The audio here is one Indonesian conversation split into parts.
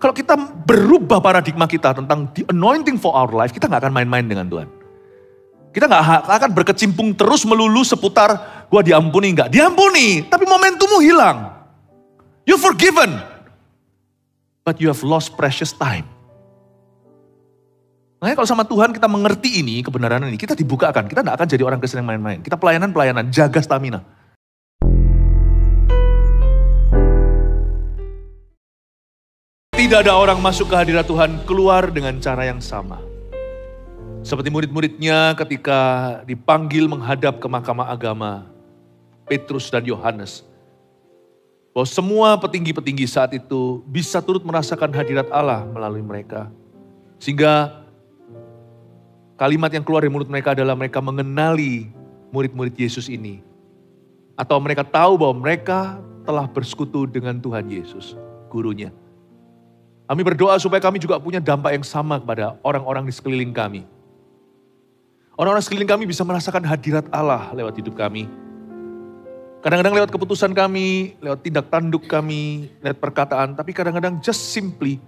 Kalau kita berubah paradigma kita tentang the anointing for our life, kita gak akan main-main dengan Tuhan. Kita gak akan berkecimpung terus melulu seputar, gua diampuni gak? Diampuni, tapi momentummu hilang. You're forgiven, but you have lost precious time. Makanya kalau sama Tuhan kita mengerti ini, kebenaran ini, kita dibukakan. Kita gak akan jadi orang Kristen yang main-main. Kita pelayanan, jaga stamina. Tidak ada orang masuk ke hadirat Tuhan keluar dengan cara yang sama. Seperti murid-muridnya ketika dipanggil menghadap ke mahkamah agama, Petrus dan Yohanes. Bahwa semua petinggi-petinggi saat itu bisa turut merasakan hadirat Allah melalui mereka. Sehingga kalimat yang keluar dari mulut mereka adalah mereka mengenali murid-murid Yesus ini. Atau mereka tahu bahwa mereka telah bersekutu dengan Tuhan Yesus, gurunya. Kami berdoa supaya kami juga punya dampak yang sama kepada orang-orang di sekeliling kami. Orang-orang sekeliling kami bisa merasakan hadirat Allah lewat hidup kami. Kadang-kadang lewat keputusan kami, lewat tindak tanduk kami, lewat perkataan. Tapi kadang-kadang just simply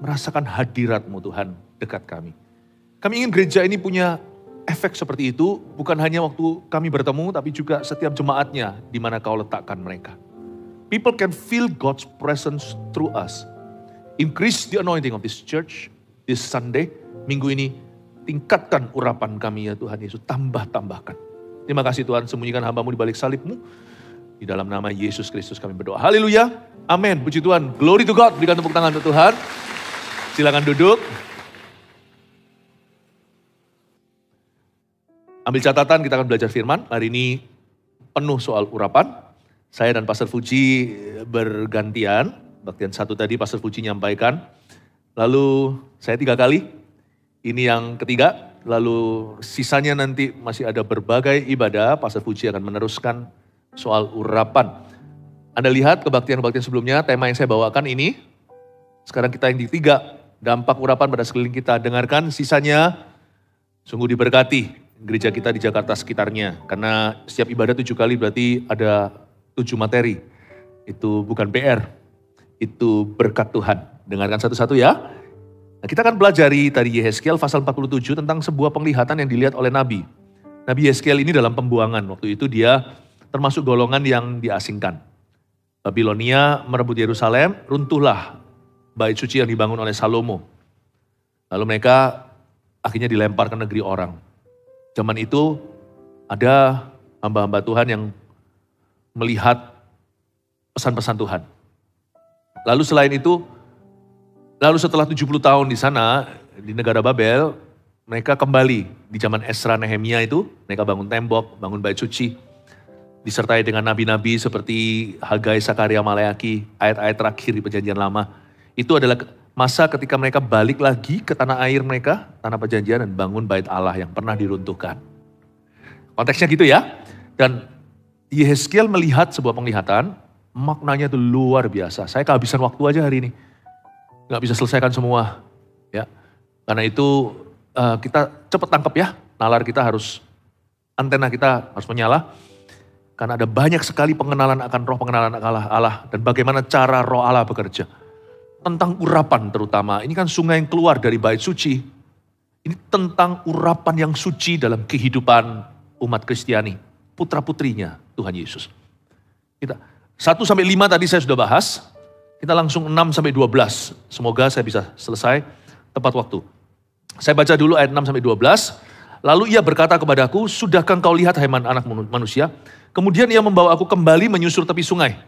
merasakan hadirat-Mu Tuhan dekat kami. Kami ingin gereja ini punya efek seperti itu. Bukan hanya waktu kami bertemu, tapi juga setiap jemaatnya di mana Kau letakkan mereka. People can feel God's presence through us. Increase the anointing of this church, this Sunday, minggu ini, tingkatkan urapan kami ya Tuhan Yesus, tambahkan. Terima kasih Tuhan, sembunyikan hamba-Mu di balik salib-Mu. Di dalam nama Yesus Kristus kami berdoa. Haleluya, amin, puji Tuhan, glory to God, berikan tepuk tangan untuk Tuhan. Silakan duduk. Ambil catatan, kita akan belajar firman. Hari ini penuh soal urapan. Saya dan Pastor Fuji bergantian. Baktian satu tadi Pastor Fuji nyampaikan. Lalu saya 3 kali. Ini yang ketiga. Lalu sisanya nanti masih ada berbagai ibadah. Pastor Fuji akan meneruskan soal urapan. Anda lihat kebaktian-kebaktian sebelumnya. Tema yang saya bawakan ini. Sekarang kita yang di 3. Dampak urapan pada sekeliling kita. Dengarkan sisanya. Sungguh diberkati gereja kita di Jakarta sekitarnya. Karena setiap ibadah 7 kali berarti ada 7 materi. Itu bukan PR. Itu berkat Tuhan. Dengarkan satu-satu ya. Nah, kita akan pelajari tadi Yehezkiel pasal 47 tentang sebuah penglihatan yang dilihat oleh Nabi. Nabi Yehezkiel ini dalam pembuangan. Waktu itu dia termasuk golongan yang diasingkan. Babilonia merebut Yerusalem, runtuhlah bait suci yang dibangun oleh Salomo. Lalu mereka akhirnya dilempar ke negeri orang. Zaman itu ada hamba-hamba Tuhan yang melihat pesan-pesan Tuhan. Lalu selain itu, setelah 70 tahun di sana, di negara Babel, mereka kembali di zaman Esra Nehemia itu, mereka bangun tembok, bangun bait suci, disertai dengan nabi-nabi seperti Hagai, Sakaria, Maleaki, ayat-ayat terakhir di perjanjian lama. Itu adalah masa ketika mereka balik lagi ke tanah air mereka, tanah perjanjian, dan bangun bait Allah yang pernah diruntuhkan. Konteksnya gitu ya. Dan Yehezkiel melihat sebuah penglihatan, maknanya itu luar biasa. Saya kehabisan waktu aja hari ini. Gak bisa selesaikan semua. Ya, karena itu kita cepat tangkap ya. Nalar kita harus, antena kita harus menyala. Karena ada banyak sekali pengenalan akan roh, pengenalan akan Allah. Dan bagaimana cara roh Allah bekerja. Tentang urapan terutama. Ini kan sungai yang keluar dari bait suci. Ini tentang urapan yang suci dalam kehidupan umat Kristiani. Putra-putrinya Tuhan Yesus. Kita 1-5 tadi saya sudah bahas. Kita langsung 6-12. Semoga saya bisa selesai tepat waktu. Saya baca dulu ayat 6-12. Lalu ia berkata kepadaku, sudahkah engkau lihat hai anak manusia? Kemudian ia membawa aku kembali menyusur tepi sungai.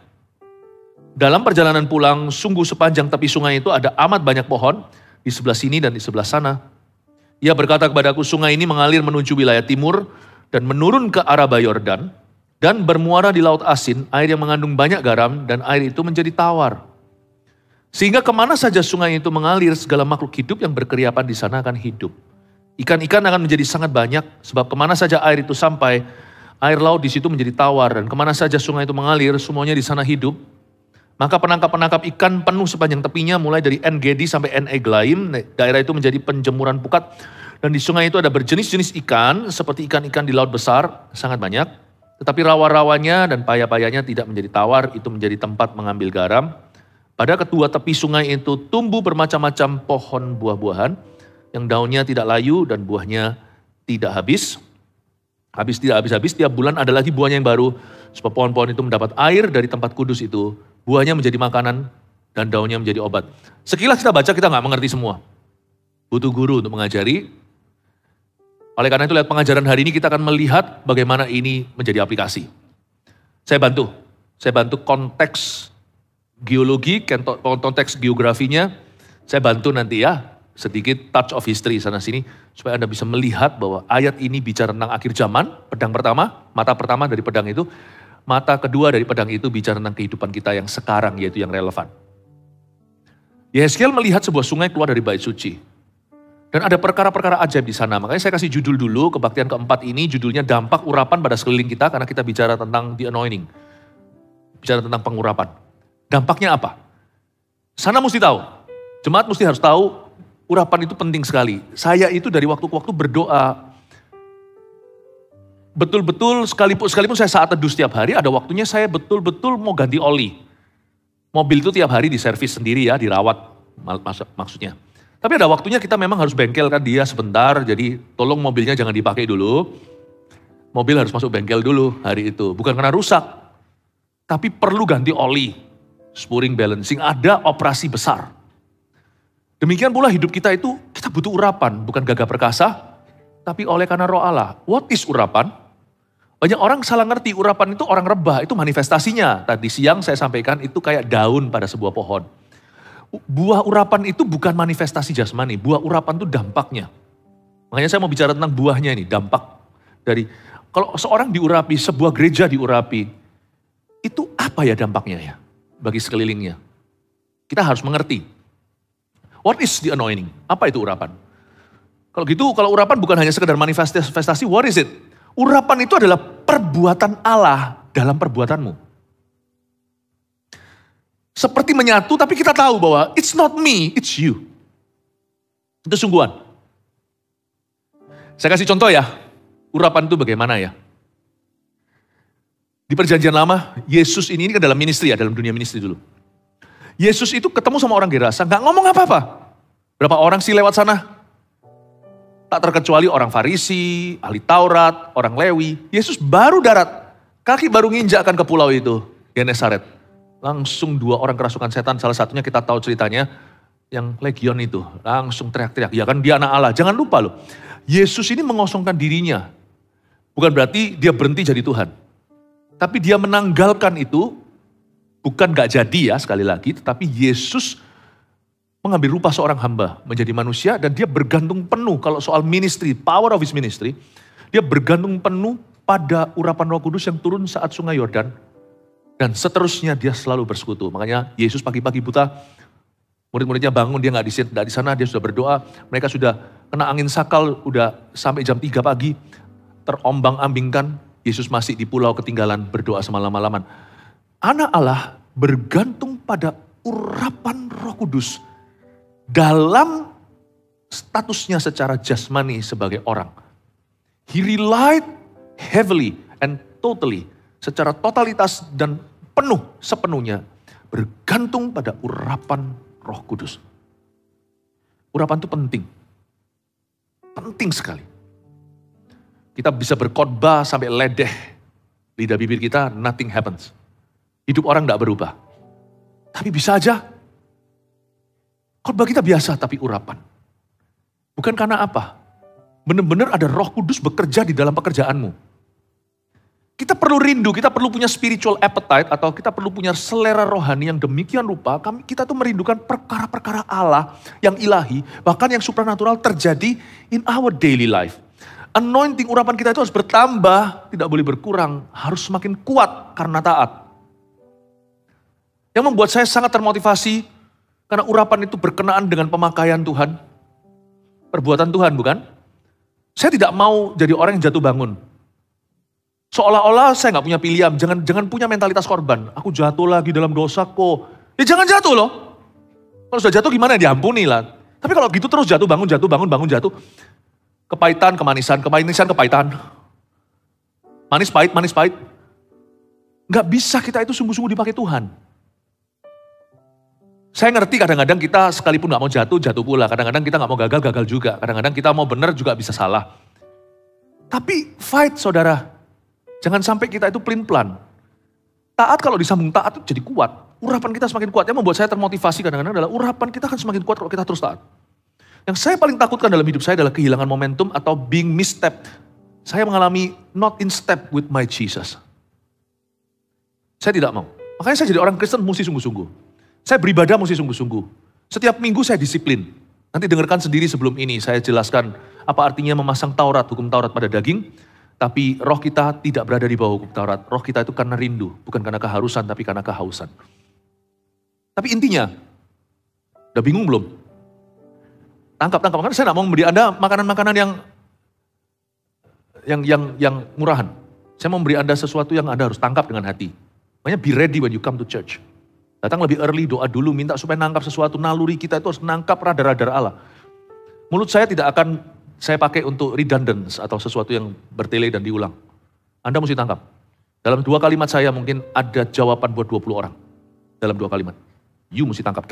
Dalam perjalanan pulang, sungguh sepanjang tepi sungai itu ada amat banyak pohon. Di sebelah sini dan di sebelah sana. Ia berkata kepadaku, sungai ini mengalir menuju wilayah timur. Dan menurun ke Araba Yordan. Dan bermuara di laut asin, air yang mengandung banyak garam, dan air itu menjadi tawar. Sehingga kemana saja sungai itu mengalir, segala makhluk hidup yang berkeriapan di sana akan hidup. Ikan-ikan akan menjadi sangat banyak, sebab kemana saja air itu sampai, air laut di situ menjadi tawar. Dan kemana saja sungai itu mengalir, semuanya di sana hidup. Maka penangkap-penangkap ikan penuh sepanjang tepinya, mulai dari En-Gedi sampai En-Eglaim. Daerah itu menjadi penjemuran pukat. Dan di sungai itu ada berjenis-jenis ikan, seperti ikan-ikan di laut besar, sangat banyak. Tetapi rawa-rawanya dan paya-payanya tidak menjadi tawar, itu menjadi tempat mengambil garam. Pada kedua tepi sungai itu tumbuh bermacam-macam pohon buah-buahan yang daunnya tidak layu dan buahnya tidak habis. Tidak habis-habis, tiap bulan ada lagi buahnya yang baru. Sebab pohon-pohon itu mendapat air dari tempat kudus itu. Buahnya menjadi makanan dan daunnya menjadi obat. Sekilas kita baca, kita nggak mengerti semua. Butuh guru untuk mengajari. Oleh karena itu, lihat pengajaran hari ini kita akan melihat bagaimana ini menjadi aplikasi. Saya bantu konteks geologi, konteks geografinya. Saya bantu nanti ya, sedikit touch of history sana-sini, supaya Anda bisa melihat bahwa ayat ini bicara tentang akhir zaman, pedang pertama, mata pertama dari pedang itu, mata kedua dari pedang itu bicara tentang kehidupan kita yang sekarang, yaitu yang relevan. Yehezkiel melihat sebuah sungai keluar dari bait suci. Dan ada perkara-perkara ajaib di sana. Makanya saya kasih judul dulu, kebaktian keempat ini judulnya dampak urapan pada sekeliling kita, karena kita bicara tentang the anointing. Bicara tentang pengurapan. Dampaknya apa? Sana mesti tahu, jemaat mesti harus tahu, urapan itu penting sekali. Saya itu dari waktu ke waktu berdoa. Betul-betul sekalipun saya saat teduh setiap hari, ada waktunya saya betul-betul mau ganti oli. Mobil itu tiap hari diservis sendiri ya, dirawat maksudnya. Tapi ada waktunya kita memang harus bengkelkan dia sebentar, jadi tolong mobilnya jangan dipakai dulu. Mobil harus masuk bengkel dulu hari itu. Bukan karena rusak, tapi perlu ganti oli. Spurring balancing, ada operasi besar. Demikian pula hidup kita itu, kita butuh urapan, bukan gagah perkasa, tapi oleh karena Roh Allah. What is urapan? Banyak orang salah ngerti, urapan itu orang rebah, itu manifestasinya. Tadi siang saya sampaikan itu kayak daun pada sebuah pohon. Buah urapan itu bukan manifestasi jasmani, buah urapan itu dampaknya. Makanya saya mau bicara tentang buahnya ini, dampak dari, kalau seorang diurapi, sebuah gereja diurapi, itu apa ya dampaknya ya bagi sekelilingnya? Kita harus mengerti. What is the anointing? Apa itu urapan? Kalau gitu, kalau urapan bukan hanya sekedar manifestasi, what is it? Urapan itu adalah perbuatan Allah dalam perbuatanmu. Seperti menyatu, tapi kita tahu bahwa it's not me, it's you. Itu sungguhan. Saya kasih contoh ya, urapan itu bagaimana ya. Di perjanjian lama, Yesus ini kan dalam ministry ya, dalam dunia ministry dulu. Yesus itu ketemu sama orang Gerasa, gak ngomong apa-apa. Berapa orang sih lewat sana? Tak terkecuali orang Farisi, ahli Taurat, orang Lewi. Yesus baru darat, kaki baru nginjakkan ke pulau itu, Genesaret. Langsung 2 orang kerasukan setan, salah satunya kita tahu ceritanya, yang legion itu. Langsung teriak-teriak, ya kan dia anak Allah. Jangan lupa loh, Yesus ini mengosongkan dirinya. Bukan berarti dia berhenti jadi Tuhan. Tapi dia menanggalkan itu, bukan gak jadi ya sekali lagi, tetapi Yesus mengambil rupa seorang hamba, menjadi manusia, dan dia bergantung penuh, kalau soal ministry, power of his ministry, dia bergantung penuh pada urapan Roh Kudus yang turun saat sungai Yordan, dan seterusnya dia selalu bersekutu. Makanya Yesus pagi-pagi buta, murid-muridnya bangun, dia gak di sana, dia sudah berdoa, mereka sudah kena angin sakal, udah sampai jam 3 pagi, terombang-ambingkan, Yesus masih di pulau ketinggalan, berdoa semalam-malaman. Anak Allah bergantung pada urapan Roh Kudus dalam statusnya secara jasmani sebagai orang. He relied heavily and totally, secara totalitas dan penuh sepenuhnya bergantung pada urapan Roh Kudus. Urapan itu penting. Penting sekali. Kita bisa berkhotbah sampai ledeh lidah bibir kita, nothing happens. Hidup orang gak berubah. Tapi bisa aja khotbah kita biasa tapi urapan. Bukan karena apa? Benar-benar ada Roh Kudus bekerja di dalam pekerjaanmu. Kita perlu rindu, kita perlu punya spiritual appetite atau kita perlu punya selera rohani yang demikian rupa. Kita tuh merindukan perkara-perkara Allah yang ilahi, bahkan yang supranatural terjadi in our daily life. Anointing urapan kita itu harus bertambah, tidak boleh berkurang, harus semakin kuat karena taat. Yang membuat saya sangat termotivasi, karena urapan itu berkenaan dengan pemakaian Tuhan. Perbuatan Tuhan bukan? Saya tidak mau jadi orang yang jatuh bangun. Seolah-olah saya gak punya pilihan, jangan punya mentalitas korban. Aku jatuh lagi dalam dosa kok. Ya jangan jatuh loh. Kalau sudah jatuh gimana ya, diampuni lah. Tapi kalau gitu terus jatuh bangun, jatuh. Kepahitan, kemanisan, kepahitan. Manis pahit. Gak bisa kita itu sungguh-sungguh dipakai Tuhan. Saya ngerti kadang-kadang kita sekalipun gak mau jatuh, jatuh pula. Kadang-kadang kita gak mau gagal, gagal juga. Kadang-kadang kita mau benar juga bisa salah. Tapi fight saudara. Jangan sampai kita itu pelin-pelan. Taat kalau disambung taat itu jadi kuat. Urapan kita semakin kuat. Yang membuat saya termotivasi kadang-kadang adalah urapan kita akan semakin kuat kalau kita terus taat. Yang saya paling takutkan dalam hidup saya adalah kehilangan momentum atau being misstep. Saya mengalami not in step with my Jesus. Saya tidak mau. Makanya saya jadi orang Kristen mesti sungguh-sungguh. Saya beribadah mesti sungguh-sungguh. Setiap minggu saya disiplin. Nanti dengarkan sendiri sebelum ini saya jelaskan apa artinya memasang Taurat, hukum Taurat pada daging. Tapi roh kita tidak berada di bawah hukum Taurat. Roh kita itu karena rindu, bukan karena keharusan tapi karena kehausan. Tapi intinya, udah bingung belum? Tangkap. Karena saya tidak mau memberi Anda makanan-makanan yang murahan. Saya mau memberi Anda sesuatu yang Anda harus tangkap dengan hati. Makanya be ready when you come to church. Datang lebih early, doa dulu, minta supaya nangkap sesuatu. Naluri kita itu harus nangkap radar-radar Allah. Mulut saya tidak akan saya pakai untuk redundance atau sesuatu yang bertele dan diulang. Anda mesti tangkap. Dalam 2 kalimat saya mungkin ada jawaban buat 20 orang. Dalam 2 kalimat. You mesti tangkap.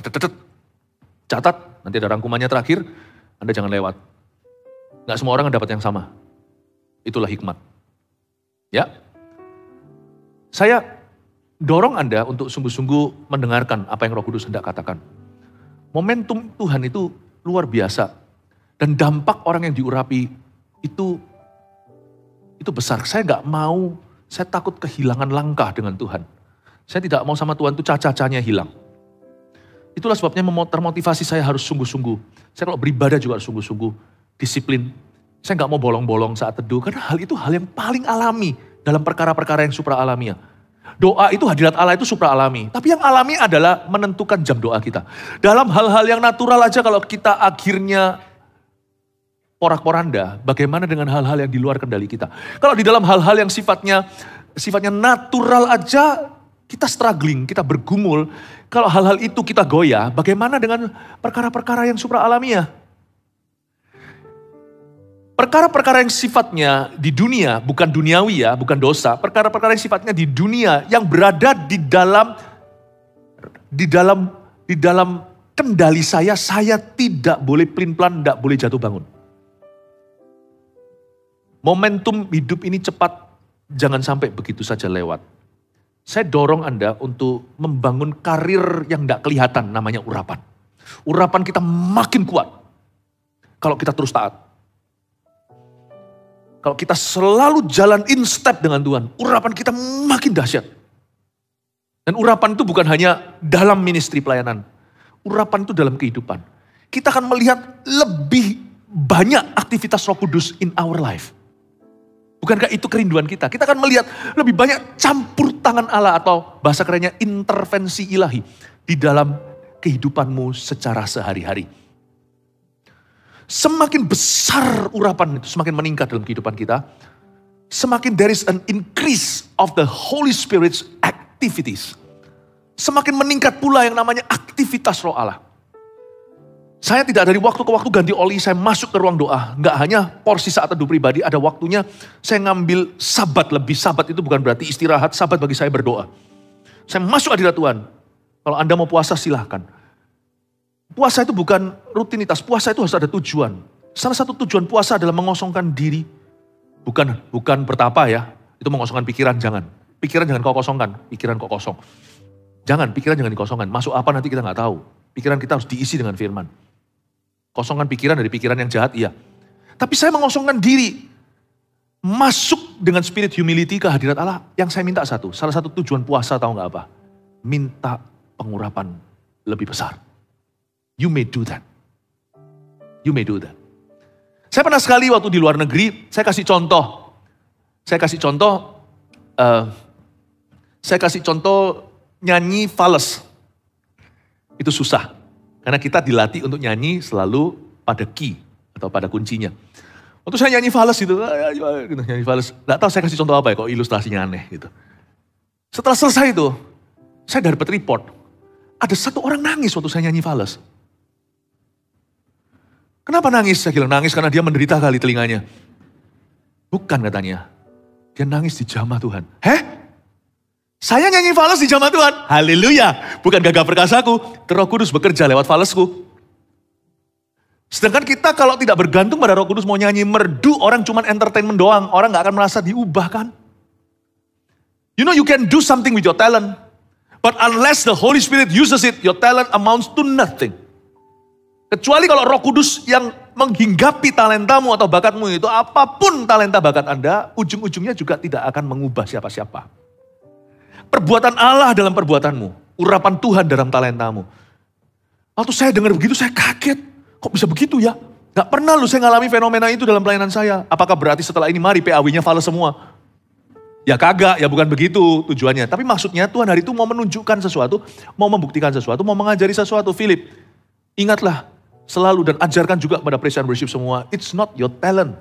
Catat, nanti ada rangkumannya terakhir. Anda jangan lewat. Nggak semua orang dapat yang sama. Itulah hikmat. Ya. Saya dorong Anda untuk sungguh-sungguh mendengarkan apa yang Roh Kudus hendak katakan. Momentum Tuhan itu luar biasa. Dan dampak orang yang diurapi itu besar. Saya nggak mau, saya takut kehilangan langkah dengan Tuhan. Saya tidak mau sama Tuhan itu caca-cacanya hilang. Itulah sebabnya termotivasi saya harus sungguh-sungguh. Saya kalau beribadah juga harus sungguh-sungguh. Disiplin. Saya nggak mau bolong-bolong saat teduh. Karena hal itu hal yang paling alami dalam perkara-perkara yang supra alamiah. Doa itu hadirat Allah itu supra alami. Tapi yang alami adalah menentukan jam doa kita. Dalam hal-hal yang natural aja kalau kita akhirnya porak-poranda, bagaimana dengan hal-hal yang di luar kendali kita. Kalau di dalam hal-hal yang sifatnya natural aja, kita struggling, kita bergumul. Kalau hal-hal itu kita goyah, bagaimana dengan perkara-perkara yang supra alamiah? Perkara-perkara yang sifatnya di dunia, bukan duniawi ya, bukan dosa. Perkara-perkara yang sifatnya di dunia, yang berada di dalam kendali saya tidak boleh pelin-pelan, tidak boleh jatuh bangun. Momentum hidup ini cepat, jangan sampai begitu saja lewat. Saya dorong Anda untuk membangun karir yang tidak kelihatan, namanya urapan. Urapan kita makin kuat kalau kita terus taat. Kalau kita selalu jalan in step dengan Tuhan, urapan kita makin dahsyat. Dan urapan itu bukan hanya dalam ministry pelayanan. Urapan itu dalam kehidupan. Kita akan melihat lebih banyak aktivitas Roh Kudus in our life. Bukankah itu kerinduan kita? Kita akan melihat lebih banyak campur tangan Allah atau bahasa kerennya intervensi ilahi di dalam kehidupanmu secara sehari-hari. Semakin besar urapan itu, semakin meningkat dalam kehidupan kita. Semakin there is an increase of the Holy Spirit's activities. Semakin meningkat pula yang namanya aktivitas Roh Allah. Saya tidak dari waktu ke waktu ganti oli, saya masuk ke ruang doa. Enggak hanya porsi saat teduh pribadi, ada waktunya saya ngambil sabat lebih. Sabat itu bukan berarti istirahat, sabat bagi saya berdoa. Saya masuk hadirat Tuhan. Kalau Anda mau puasa silahkan. Puasa itu bukan rutinitas, puasa itu harus ada tujuan. Salah satu tujuan puasa adalah mengosongkan diri. Bukan bertapa ya, itu mengosongkan pikiran, jangan. Pikiran jangan kau kosongkan, pikiran kau kosong. Jangan, pikiran jangan dikosongkan. Masuk apa nanti kita nggak tahu. Pikiran kita harus diisi dengan firman. Kosongkan pikiran dari pikiran yang jahat, iya. Tapi saya mengosongkan diri. Masuk dengan spirit humility ke hadirat Allah. Yang saya minta satu, salah satu tujuan puasa tahu nggak apa? Minta pengurapan lebih besar. You may do that. You may do that. Saya pernah sekali waktu di luar negeri, saya kasih contoh nyanyi fales. Itu susah. Karena kita dilatih untuk nyanyi selalu pada key atau pada kuncinya. Waktu saya nyanyi fales gitu, nyanyi fales. Gak tahu saya kasih contoh apa ya, kok ilustrasinya aneh gitu. Setelah selesai itu, saya dapat report. Ada satu orang nangis waktu saya nyanyi fales. Kenapa nangis? Saya bilang nangis karena dia menderita kali telinganya. Bukan katanya. Dia nangis di jamah Tuhan. Saya nyanyi fales di jamaah Tuhan. Haleluya. Bukan gagah perkasaku. Roh Kudus bekerja lewat falesku. Sedangkan kita kalau tidak bergantung pada Roh Kudus mau nyanyi merdu, orang cuman entertainment doang. Orang gak akan merasa diubah kan. You know you can do something with your talent. But unless the Holy Spirit uses it, your talent amounts to nothing. Kecuali kalau Roh Kudus yang menghinggapi talentamu atau bakatmu itu, apapun talenta bakat Anda, ujung-ujungnya juga tidak akan mengubah siapa-siapa. Perbuatan Allah dalam perbuatanmu, urapan Tuhan dalam talentamu. Waktu saya dengar begitu, saya kaget. Kok bisa begitu ya? Gak pernah loh saya ngalami fenomena itu dalam pelayanan saya. Apakah berarti setelah ini mari PAW-nya fales semua? Ya kagak, ya bukan begitu tujuannya. Tapi maksudnya Tuhan hari itu mau menunjukkan sesuatu, mau membuktikan sesuatu, mau mengajari sesuatu. Philip, ingatlah selalu dan ajarkan juga pada praise and worship semua. It's not your talent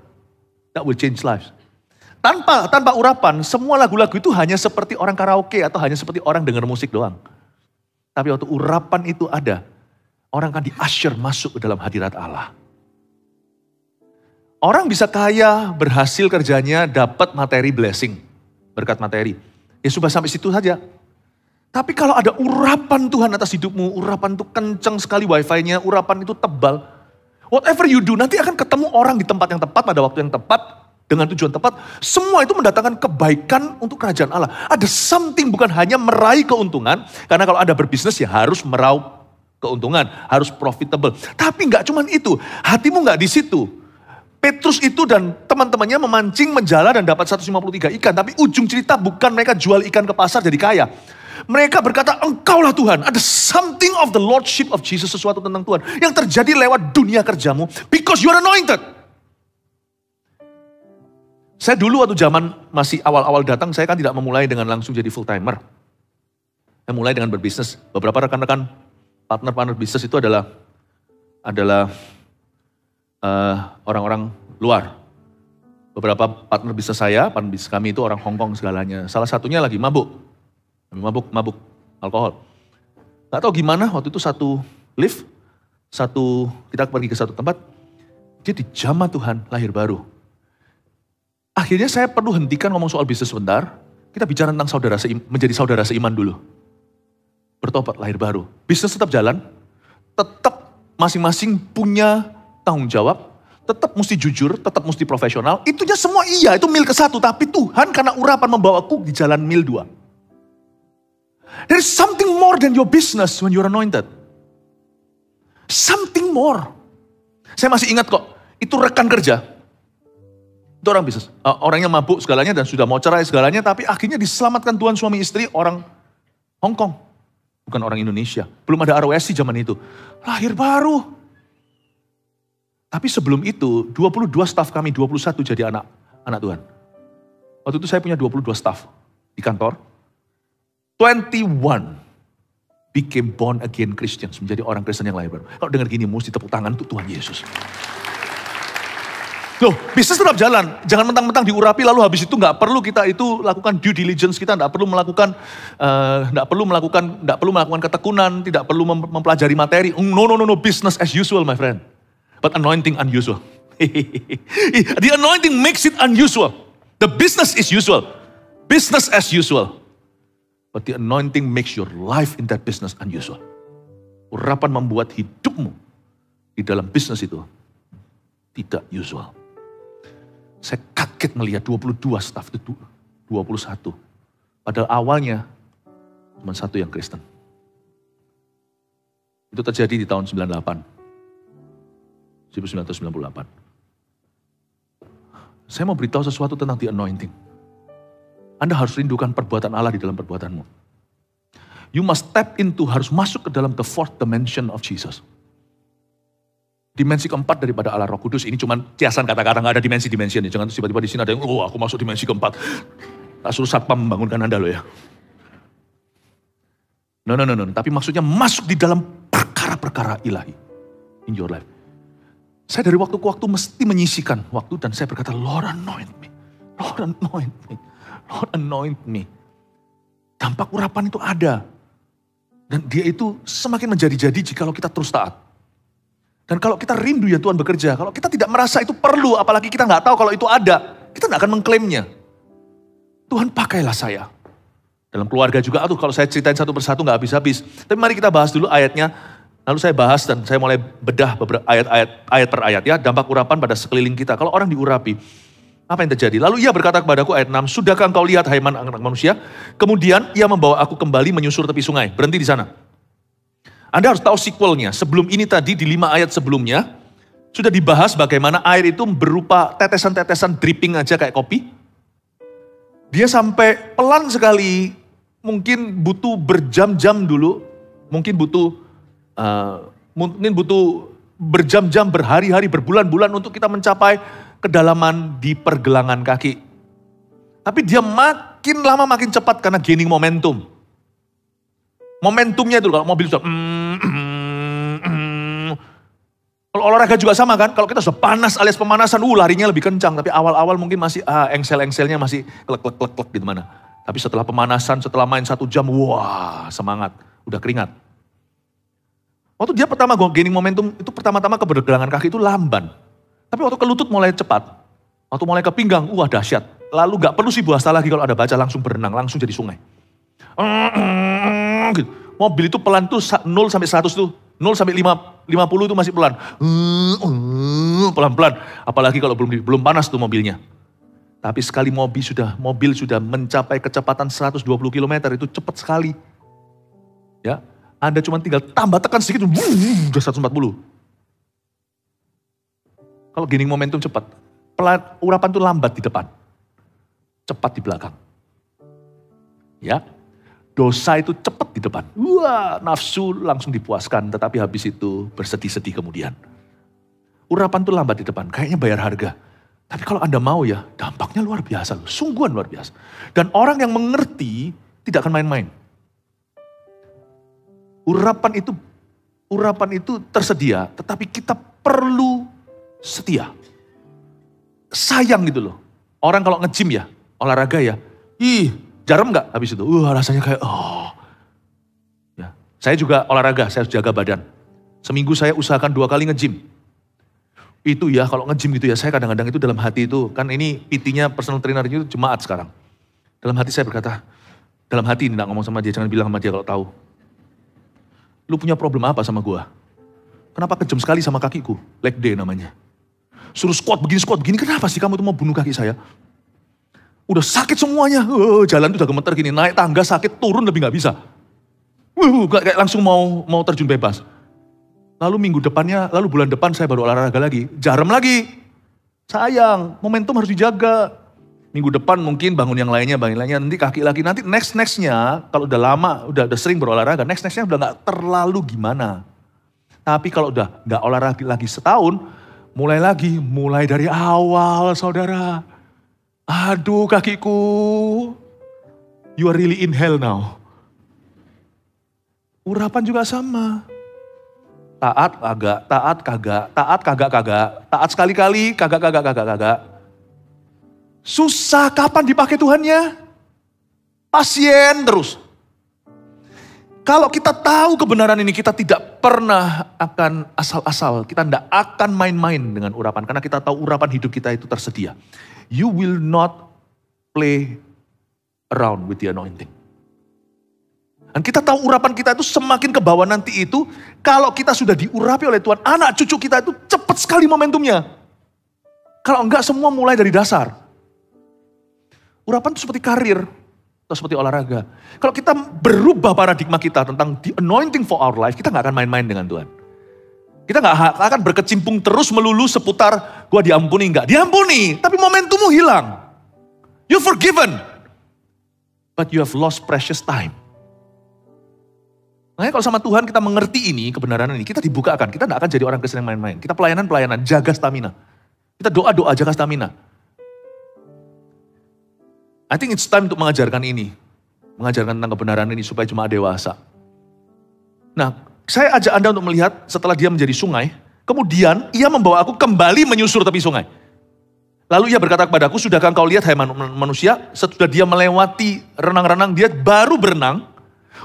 that will change lives. Tanpa urapan, semua lagu-lagu itu hanya seperti orang karaoke atau hanya seperti orang dengar musik doang. Tapi waktu urapan itu ada, orang akan di-usher masuk ke dalam hadirat Allah. Orang bisa kaya, berhasil kerjanya, dapat materi blessing, berkat materi. Ya sudah sampai situ saja. Tapi kalau ada urapan Tuhan atas hidupmu, urapan itu kencang sekali wifi-nya, urapan itu tebal. Whatever you do, nanti akan ketemu orang di tempat yang tepat, pada waktu yang tepat, dengan tujuan tepat. Semua itu mendatangkan kebaikan untuk kerajaan Allah. Ada something, bukan hanya meraih keuntungan, karena kalau Anda berbisnis ya harus meraup keuntungan, harus profitable. Tapi nggak cuman itu, hatimu nggak di situ. Petrus itu dan teman-temannya memancing, menjala dan dapat 153 ikan. Tapi ujung cerita bukan mereka jual ikan ke pasar jadi kaya. Mereka berkata, engkaulah Tuhan. Ada something of the Lordship of Jesus, sesuatu tentang Tuhan. Yang terjadi lewat dunia kerjamu, because you are anointed. Saya dulu waktu zaman masih awal-awal datang, saya kan tidak memulai dengan langsung jadi full timer. Saya mulai dengan berbisnis. Beberapa rekan-rekan partner bisnis itu adalah orang-orang luar. Beberapa partner bisnis saya, partner bisnis kami itu orang Hong Kong segalanya. Salah satunya lagi mabuk alkohol. Gak tahu gimana waktu itu satu lift, kita pergi ke satu tempat, dia dijamah Tuhan lahir baru. Akhirnya saya perlu hentikan ngomong soal bisnis sebentar, kita bicara tentang menjadi saudara seiman dulu. Bertobat, lahir baru. Bisnis tetap jalan, tetap masing-masing punya tanggung jawab, tetap mesti jujur, tetap mesti profesional. Itunya semua iya, itu mil ke-1. Tapi Tuhan karena urapan membawaku di jalan mil 2. There is something more than your business when you're anointed. Something more. Saya masih ingat kok, itu rekan kerja. Itu orang bisnis. Orangnya mabuk segalanya dan sudah mau cerai segalanya, tapi akhirnya diselamatkan Tuhan suami istri orang Hong Kong. Bukan orang Indonesia. Belum ada ROSI zaman itu. Lahir baru. Tapi sebelum itu, 22 staf kami, 21 jadi anak Tuhan. Waktu itu saya punya 22 staf di kantor. 21 became born again Christians. Menjadi orang Kristen yang lahir baru. Kalau dengar gini, mesti tepuk tangan untuk Tuhan Yesus. Loh, bisnis tetap jalan. Jangan mentang-mentang diurapi lalu habis itu nggak perlu kita itu lakukan due diligence, kita nggak perlu melakukan ketekunan, tidak perlu mempelajari materi. No, business as usual, my friend. But anointing unusual. The anointing makes it unusual. The business is usual. Business as usual. But the anointing makes your life in that business unusual. Urapan membuat hidupmu di dalam bisnis itu tidak usual. Saya kaget melihat 22 staf itu 21. Padahal awalnya cuma satu yang Kristen. Itu terjadi di tahun 1998. Saya mau beritahu sesuatu tentang the anointing. Anda harus rindukan perbuatan Allah di dalam perbuatanmu. You must tap into, harus masuk ke dalam the fourth dimension of Jesus. Dimensi keempat daripada Allah Roh Kudus. Ini cuma kiasan kata-kata, gak ada dimensi-dimensinya. Jangan tiba-tiba di sini ada yang, aku masuk dimensi keempat. Tak suruh satpam membangunkan Anda loh ya. No. Tapi maksudnya masuk di dalam perkara-perkara ilahi. In your life. Saya dari waktu ke waktu mesti menyisikan waktu dan saya berkata, Lord anoint me. Lord anoint me. Lord anoint me. Dampak urapan itu ada. Dan dia itu semakin menjadi-jadi jikalau kita terus taat. Dan kalau kita rindu ya Tuhan bekerja, kalau kita tidak merasa itu perlu, apalagi kita nggak tahu kalau itu ada, kita nggak akan mengklaimnya. Tuhan pakailah saya. Dalam keluarga juga, kalau saya ceritain satu persatu nggak habis-habis. Tapi mari kita bahas dulu ayatnya. Lalu saya bahas dan saya mulai bedah beberapa ayat per ayat ya. Dampak urapan pada sekeliling kita. Kalau orang diurapi, apa yang terjadi? Lalu ia berkata kepadaku ayat 6, sudahkah engkau lihat hai anak manusia? Kemudian ia membawa aku kembali menyusur tepi sungai. Berhenti di sana. Anda harus tahu sequelnya. Sebelum ini tadi di 5 ayat sebelumnya, sudah dibahas bagaimana air itu berupa tetesan-tetesan dripping aja kayak kopi. Dia sampai pelan sekali, mungkin butuh berjam-jam dulu, mungkin butuh berjam-jam, berhari-hari, berbulan-bulan untuk kita mencapai kedalaman di pergelangan kaki. Tapi dia makin lama makin cepat karena gaining momentum. Momentumnya itu kalau mobil sudah kalau olahraga juga sama kan, kalau kita sudah panas alias pemanasan, larinya lebih kencang. Tapi awal-awal mungkin masih engsel-engselnya masih klek-klek-klek gitu mana. Tapi setelah pemanasan, setelah main 1 jam, wah semangat, udah keringat. Waktu dia pertama gaining momentum, itu pertama-tama ke pergelangan kaki itu lamban. Tapi waktu ke lutut mulai cepat. Waktu mulai ke pinggang, wah dahsyat. Lalu gak perlu swasta lagi kalau ada baca, langsung berenang, langsung jadi sungai. Gitu. Mobil itu pelan tuh 0 sampai 100 tuh. 0 sampai 50 itu masih pelan. Pelan-pelan. Apalagi kalau belum panas tuh mobilnya. Tapi sekali mobil sudah mencapai kecepatan 120 km itu cepat sekali. Ya, Anda cuma tinggal tambah tekan sedikit, udah 140. Kalau gaining momentum cepat, urapan itu lambat di depan, cepat di belakang. Ya, dosa itu cepat di depan. Wah, nafsu langsung dipuaskan, tetapi habis itu bersedih-sedih kemudian. Urapan itu lambat di depan, kayaknya bayar harga. Tapi kalau Anda mau ya, dampaknya luar biasa loh, sungguhan luar biasa. Dan orang yang mengerti tidak akan main-main. Urapan itu tersedia, tetapi kita perlu setia. Sayang gitu loh. Orang kalau nge-gym ya, olahraga ya, jarum gak habis itu? Rasanya kayak, Ya. Saya juga olahraga, saya harus jaga badan. Seminggu saya usahakan 2 kali nge-gym. Itu ya, kalau nge-gym gitu ya, saya kadang-kadang itu dalam hati itu, kan ini PT-nya, personal trainer itu jemaat sekarang. Dalam hati saya berkata, dalam hati ini gak ngomong sama dia, jangan bilang sama dia kalau tahu. Lu punya problem apa sama gua? Kenapa kejam sekali sama kakiku? Leg day namanya. Suruh squat begini, kenapa sih kamu tuh mau bunuh kaki saya? Udah sakit semuanya, jalan tuh udah gemeter gini, naik tangga sakit, turun lebih gak bisa. Kayak langsung mau terjun bebas. Lalu bulan depan saya baru olahraga lagi, jarum lagi. Sayang, momentum harus dijaga. Minggu depan mungkin bangun yang lainnya, nanti kaki lagi. Nanti next-nya, kalau udah lama, udah sering berolahraga, next-nya udah gak terlalu gimana. Tapi kalau udah gak olahraga lagi setahun, mulai dari awal saudara. Aduh kakiku, you are really in hell now. Urapan juga sama. Taat kagak, taat sekali-kali, kagak. Susah, kapan dipakai Tuhannya? Pasien terus. Kalau kita tahu kebenaran ini, kita tidak pernah akan asal-asal, kita tidak akan main-main dengan urapan, karena kita tahu urapan hidup kita itu tersedia. You will not play around with the anointing. Dan kita tahu urapan kita itu semakin ke bawah nanti itu, kalau kita sudah diurapi oleh Tuhan, anak cucu kita itu cepat sekali momentumnya. Kalau enggak semua mulai dari dasar. Urapan itu seperti karir, atau seperti olahraga. Kalau kita berubah paradigma kita tentang the anointing for our life, kita gak akan main-main dengan Tuhan. Kita gak akan berkecimpung terus melulu seputar, gua diampuni enggak? Diampuni, tapi momentummu hilang. You're forgiven, but you have lost precious time. Makanya kalau sama Tuhan kita mengerti ini, kebenaran ini, kita dibukakan. Kita gak akan jadi orang Kristen yang main-main. Kita pelayanan, jaga stamina. Kita doa, jaga stamina. I think it's time untuk mengajarkan ini. Mengajarkan tentang kebenaran ini supaya jemaat dewasa. Nah, saya ajak Anda untuk melihat setelah dia menjadi sungai, kemudian ia membawa aku kembali menyusur tepi sungai. Lalu ia berkata kepadaku, sudahkah engkau lihat hai manusia, setelah dia melewati renang-renang, dia baru berenang,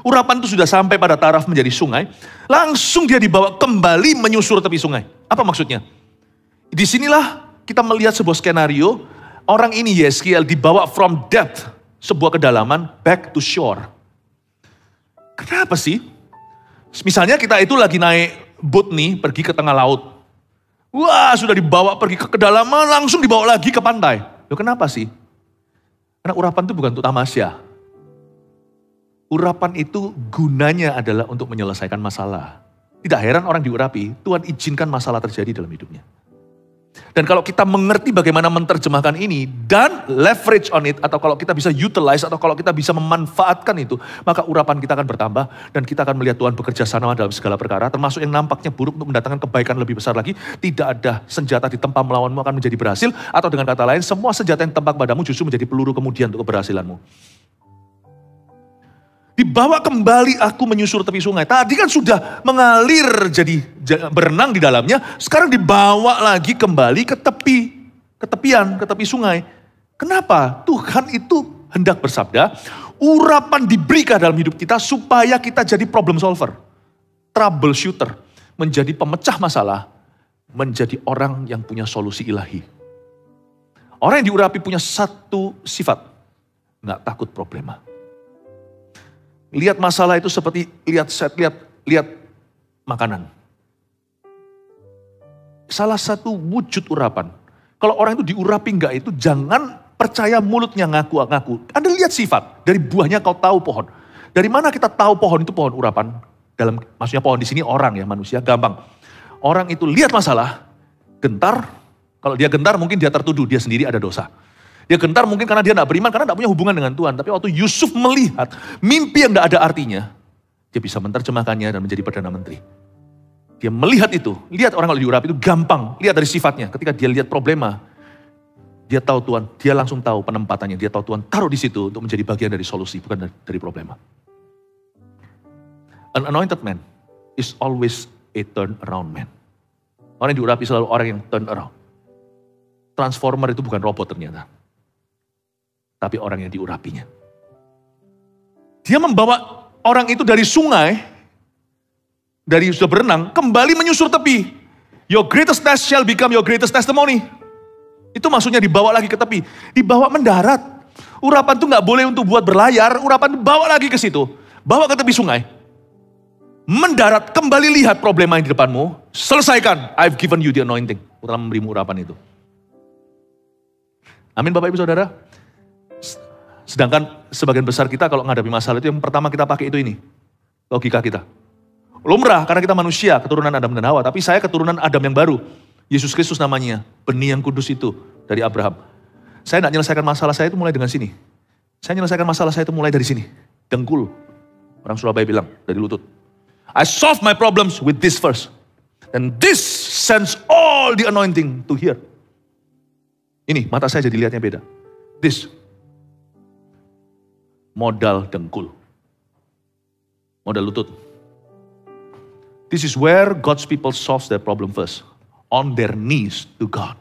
urapan itu sudah sampai pada taraf menjadi sungai, langsung dia dibawa kembali menyusur tepi sungai. Apa maksudnya? Disinilah kita melihat sebuah skenario, orang ini Yeskiel dibawa from depth, sebuah kedalaman back to shore. Kenapa sih? Misalnya kita itu lagi naik boat nih, pergi ke tengah laut. Wah, sudah dibawa pergi ke kedalaman, langsung dibawa lagi ke pantai. Loh kenapa sih? Karena urapan itu bukan untuk tamasya. Urapan itu gunanya adalah untuk menyelesaikan masalah. Tidak heran orang diurapi, Tuhan izinkan masalah terjadi dalam hidupnya. Dan kalau kita mengerti bagaimana menerjemahkan ini dan leverage on it, atau kalau kita bisa utilize, atau kalau kita bisa memanfaatkan itu, maka urapan kita akan bertambah dan kita akan melihat Tuhan bekerja sama dalam segala perkara, termasuk yang nampaknya buruk untuk mendatangkan kebaikan lebih besar lagi. Tidak ada senjata ditempa melawanmu akan menjadi berhasil, atau dengan kata lain, semua senjata yang ditempa padamu justru menjadi peluru kemudian untuk keberhasilanmu. Dibawa kembali aku menyusur tepi sungai. Tadi kan sudah mengalir jadi berenang di dalamnya. Sekarang dibawa lagi kembali ke tepian, ke tepi sungai. Kenapa? Tuhan itu hendak bersabda, urapan diberikan dalam hidup kita supaya kita jadi problem solver. Troubleshooter. Menjadi pemecah masalah. Menjadi orang yang punya solusi ilahi. Orang yang diurapi punya satu sifat. Nggak takut problema. Lihat masalah itu seperti lihat makanan. Salah satu wujud urapan. Kalau orang itu diurapi enggak itu jangan percaya mulutnya ngaku-ngaku. Anda lihat sifat, dari buahnya kau tahu pohon. Dari mana kita tahu pohon itu pohon urapan? Maksudnya pohon di sini orang ya, manusia gampang. Orang itu lihat masalah, gentar. Kalau dia gentar mungkin dia tertuduh, dia sendiri ada dosa. Dia gentar mungkin karena dia tidak beriman, karena tidak punya hubungan dengan Tuhan. Tapi waktu Yusuf melihat mimpi yang tidak ada artinya, dia bisa menerjemahkannya dan menjadi Perdana Menteri. Dia melihat itu, lihat orang kalau diurapi itu gampang. Lihat dari sifatnya, ketika dia lihat problema, dia tahu Tuhan, dia langsung tahu penempatannya. Dia tahu Tuhan taruh di situ untuk menjadi bagian dari solusi, bukan dari problema. An anointed man is always a turn around man. Orang yang diurapi selalu orang yang turn around. Transformer itu bukan robot ternyata. Tapi orang yang diurapinya. Dia membawa orang itu dari sungai, dari sudah berenang, kembali menyusur tepi. Your greatest test shall become your greatest testimony. Itu maksudnya dibawa lagi ke tepi. Dibawa mendarat. Urapan itu gak boleh untuk buat berlayar, urapan dibawa lagi ke situ. Bawa ke tepi sungai. Mendarat, kembali lihat problema yang di depanmu. Selesaikan. I've given you the anointing. Telah memberimu urapan itu. Amin Bapak Ibu Saudara. Sedangkan sebagian besar kita kalau menghadapi masalah itu yang pertama kita pakai itu ini. Logika kita. Lumrah karena kita manusia, keturunan Adam dan Hawa. Tapi saya keturunan Adam yang baru. Yesus Kristus namanya. Benih yang kudus itu dari Abraham. Saya tidak menyelesaikan masalah saya itu mulai dengan sini. Saya menyelesaikan masalah saya itu mulai dari sini. Dengkul. Orang Surabaya bilang dari lutut. I solve my problems with this first. And this sends all the anointing to here. Ini mata saya jadi lihatnya beda. This. Modal dengkul. Modal lutut. This is where God's people solves their problem first. On their knees to God.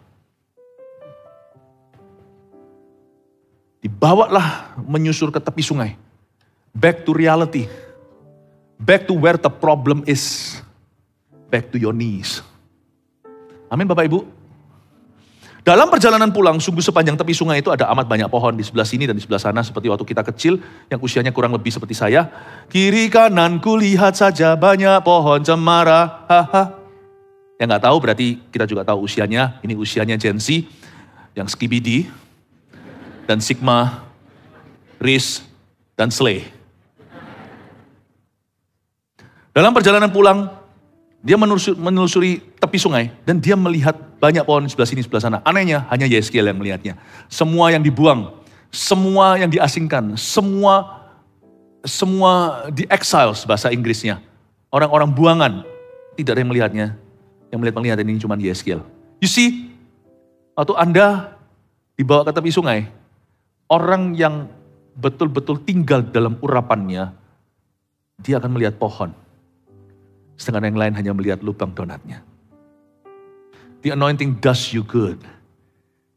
Dibawalah menyusur ke tepi sungai. Back to reality. Back to where the problem is. Back to your knees. Amin Bapak Ibu. Dalam perjalanan pulang, sungguh sepanjang tepi sungai itu ada amat banyak pohon di sebelah sini dan di sebelah sana. Seperti waktu kita kecil, yang usianya kurang lebih seperti saya. Kiri kanan ku lihat saja banyak pohon cemara. Haha. Yang gak tahu berarti kita juga tahu usianya. Ini usianya Gen Z, yang Skibidi, dan Sigma, Riz, dan Slay. Dalam perjalanan pulang, dia menelusuri tepi sungai dan dia melihat banyak pohon di sebelah sini, sebelah sana. Anehnya hanya Yeskiel yang melihatnya. Semua yang dibuang, semua yang diasingkan, semua di exiles bahasa Inggrisnya. Orang-orang buangan, tidak ada yang melihatnya. Yang melihat ini cuma Yeskiel. You see, waktu Anda dibawa ke tepi sungai, orang yang betul-betul tinggal dalam urapannya, dia akan melihat pohon. Sedangkan yang lain hanya melihat lubang donatnya. The anointing does you good.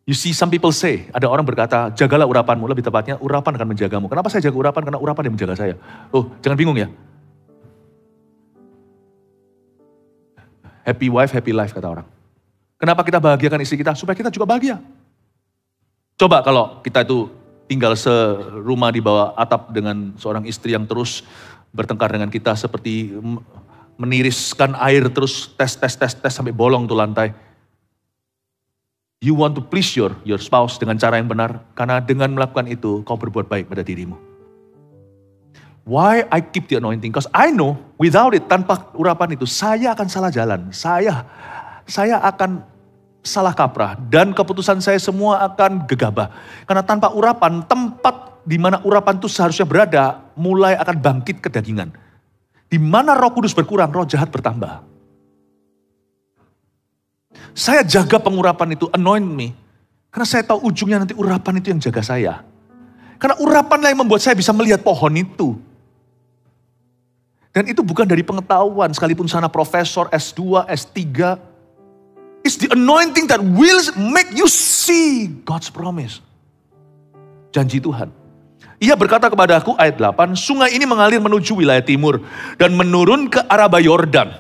You see, some people say, ada orang berkata, jagalah urapanmu, lebih tepatnya urapan akan menjagamu. Kenapa saya jaga urapan? Karena urapan yang menjaga saya. Oh, jangan bingung ya. Happy wife, happy life kata orang. Kenapa kita bahagiakan istri kita? Supaya kita juga bahagia. Coba kalau kita itu tinggal serumah di bawah atap dengan seorang istri yang terus bertengkar dengan kita seperti meniriskan air terus tes sampai bolong tuh lantai. You want to please your spouse dengan cara yang benar, karena dengan melakukan itu kau berbuat baik pada dirimu. Why I keep the anointing? Because I know without it, tanpa urapan itu saya akan salah jalan. Saya akan salah kaprah dan keputusan saya semua akan gegabah. Karena tanpa urapan, tempat di mana urapan itu seharusnya berada mulai akan bangkit kedagingan. Di mana Roh Kudus berkurang, roh jahat bertambah. Saya jaga pengurapan itu, anoint me. Karena saya tahu ujungnya nanti urapan itu yang jaga saya. Karena urapanlah yang membuat saya bisa melihat pohon itu. Dan itu bukan dari pengetahuan, sekalipun sana profesor, S2, S3. It's the anointing that will make you see God's promise. Janji Tuhan. Ia berkata kepada aku, ayat 8, sungai ini mengalir menuju wilayah timur dan menurun ke Araba Yordan.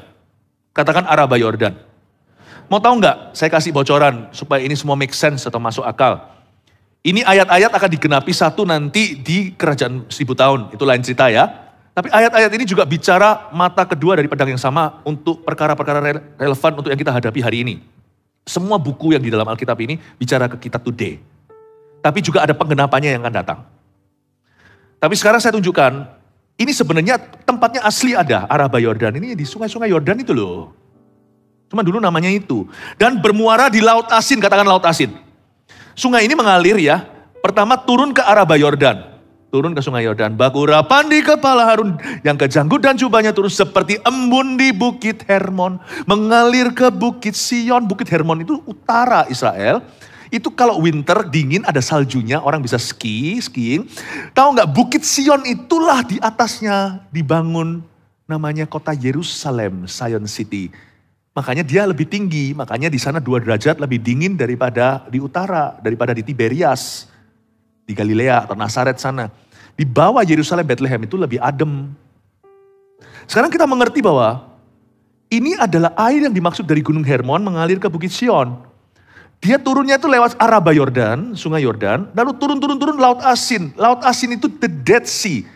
Katakan Araba Yordan. Mau tahu nggak? Saya kasih bocoran supaya ini semua make sense atau masuk akal. Ini ayat-ayat akan digenapi satu nanti di kerajaan 1000 tahun. Itu lain cerita ya. Tapi ayat-ayat ini juga bicara mata kedua dari pedang yang sama untuk perkara-perkara relevan untuk yang kita hadapi hari ini. Semua buku yang di dalam Alkitab ini bicara ke kita today. Tapi juga ada penggenapannya yang akan datang. Tapi sekarang saya tunjukkan, ini sebenarnya tempatnya asli ada, Araba Yordan. Ini di sungai-sungai Yordan itu loh. Cuma dulu namanya itu. Dan bermuara di Laut Asin, katakan Laut Asin. Sungai ini mengalir ya, pertama turun ke Araba Yordan. Turun ke sungai Yordan, baku urapan di kepala Harun, yang kejanggut dan jubahnya turun seperti embun di Bukit Hermon, mengalir ke Bukit Sion. Bukit Hermon itu utara Israel. Itu kalau winter dingin ada saljunya, orang bisa skiing. Tahu nggak, Bukit Sion itulah di atasnya dibangun namanya kota Yerusalem, Zion City. Makanya dia lebih tinggi, makanya di sana 2 derajat lebih dingin daripada di utara, daripada di Tiberias. Di Galilea atau Nazaret sana. Di bawah Yerusalem, Bethlehem itu lebih adem. Sekarang kita mengerti bahwa ini adalah air yang dimaksud dari Gunung Hermon mengalir ke Bukit Sion. Dia turunnya itu lewat Araba Yordan, sungai Yordan, lalu turun Laut Asin. Laut Asin itu the Dead Sea.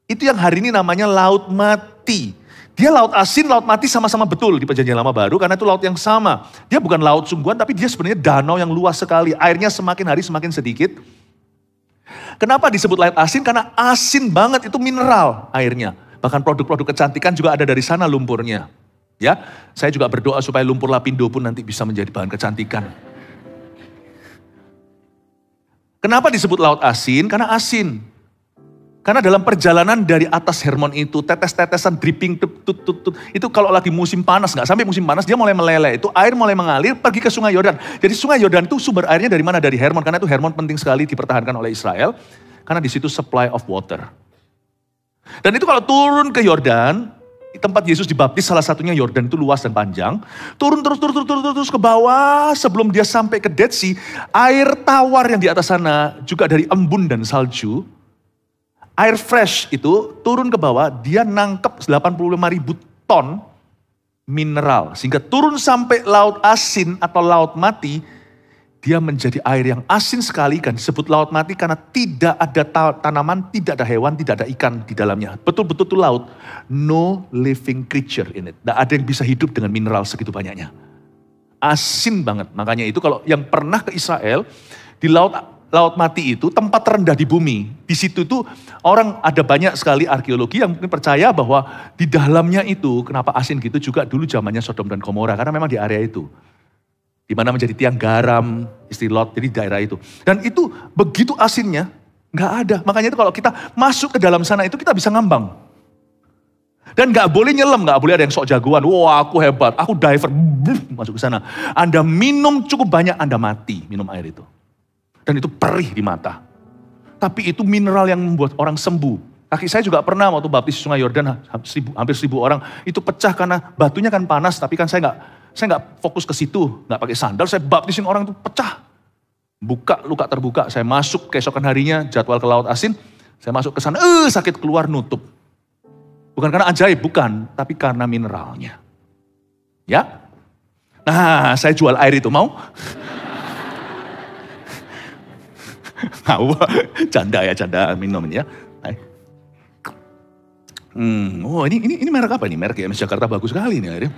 Itu yang hari ini namanya Laut Mati. Dia Laut Asin, Laut Mati sama-sama betul di Perjanjian Lama Baru karena itu laut yang sama. Dia bukan laut sungguhan tapi dia sebenarnya danau yang luas sekali. Airnya semakin hari semakin sedikit. Kenapa disebut laut asin? Karena asin banget, itu mineral airnya. Bahkan produk-produk kecantikan juga ada dari sana lumpurnya. Ya, saya juga berdoa supaya lumpur Lapindo pun nanti bisa menjadi bahan kecantikan. Kenapa disebut laut asin? Karena asin. Karena dalam perjalanan dari atas Hermon itu, tetes-tetesan dripping, itu kalau lagi musim panas, nggak sampai musim panas, dia mulai meleleh. Itu air mulai mengalir, pergi ke sungai Yordan. Jadi sungai Yordan itu sumber airnya dari mana? Dari Hermon, karena itu Hermon penting sekali dipertahankan oleh Israel. Karena di situ supply of water. Dan itu kalau turun ke Yordan, tempat Yesus dibaptis salah satunya Yordan itu luas dan panjang. Turun terus ke bawah sebelum dia sampai ke Dead Sea. Air tawar yang di atas sana juga dari embun dan salju. Air fresh itu turun ke bawah, dia nangkep 85.000 ton mineral. Sehingga turun sampai laut asin atau laut mati, dia menjadi air yang asin sekali kan disebut laut mati karena tidak ada tanaman, tidak ada hewan, tidak ada ikan di dalamnya. Betul-betul itu laut, no living creature in it. Tidak ada yang bisa hidup dengan mineral segitu banyaknya. Asin banget, makanya itu kalau yang pernah ke Israel, di Laut Mati itu tempat terendah di bumi. Di situ tuh orang ada banyak sekali arkeologi yang mungkin percaya bahwa di dalamnya itu kenapa asin gitu juga dulu zamannya Sodom dan Gomora karena memang di area itu. Di mana menjadi tiang garam, istri Lot, jadi daerah itu. Dan itu begitu asinnya nggak ada. Makanya itu kalau kita masuk ke dalam sana itu kita bisa ngambang. Dan nggak boleh nyelam, nggak boleh ada yang sok jagoan. Wah aku hebat, aku diver, masuk ke sana. Anda minum cukup banyak, Anda mati minum air itu. Dan itu perih di mata. Tapi itu mineral yang membuat orang sembuh. Kaki saya juga pernah waktu baptis sungai Yordan, hampir 1.000 orang. Itu pecah karena batunya kan panas, tapi kan saya nggak fokus ke situ. Nggak pakai sandal, saya baptisin orang itu pecah. Buka, luka terbuka. Saya masuk keesokan harinya, jadwal ke Laut Asin. Saya masuk ke sana, sakit keluar nutup. Bukan karena ajaib, bukan. Tapi karena mineralnya. Ya? Nah, saya jual air itu, mau? Tahu, canda minum ya. Oh ini merek apa nih? Merek GMS Jakarta bagus sekali nih akhirnya.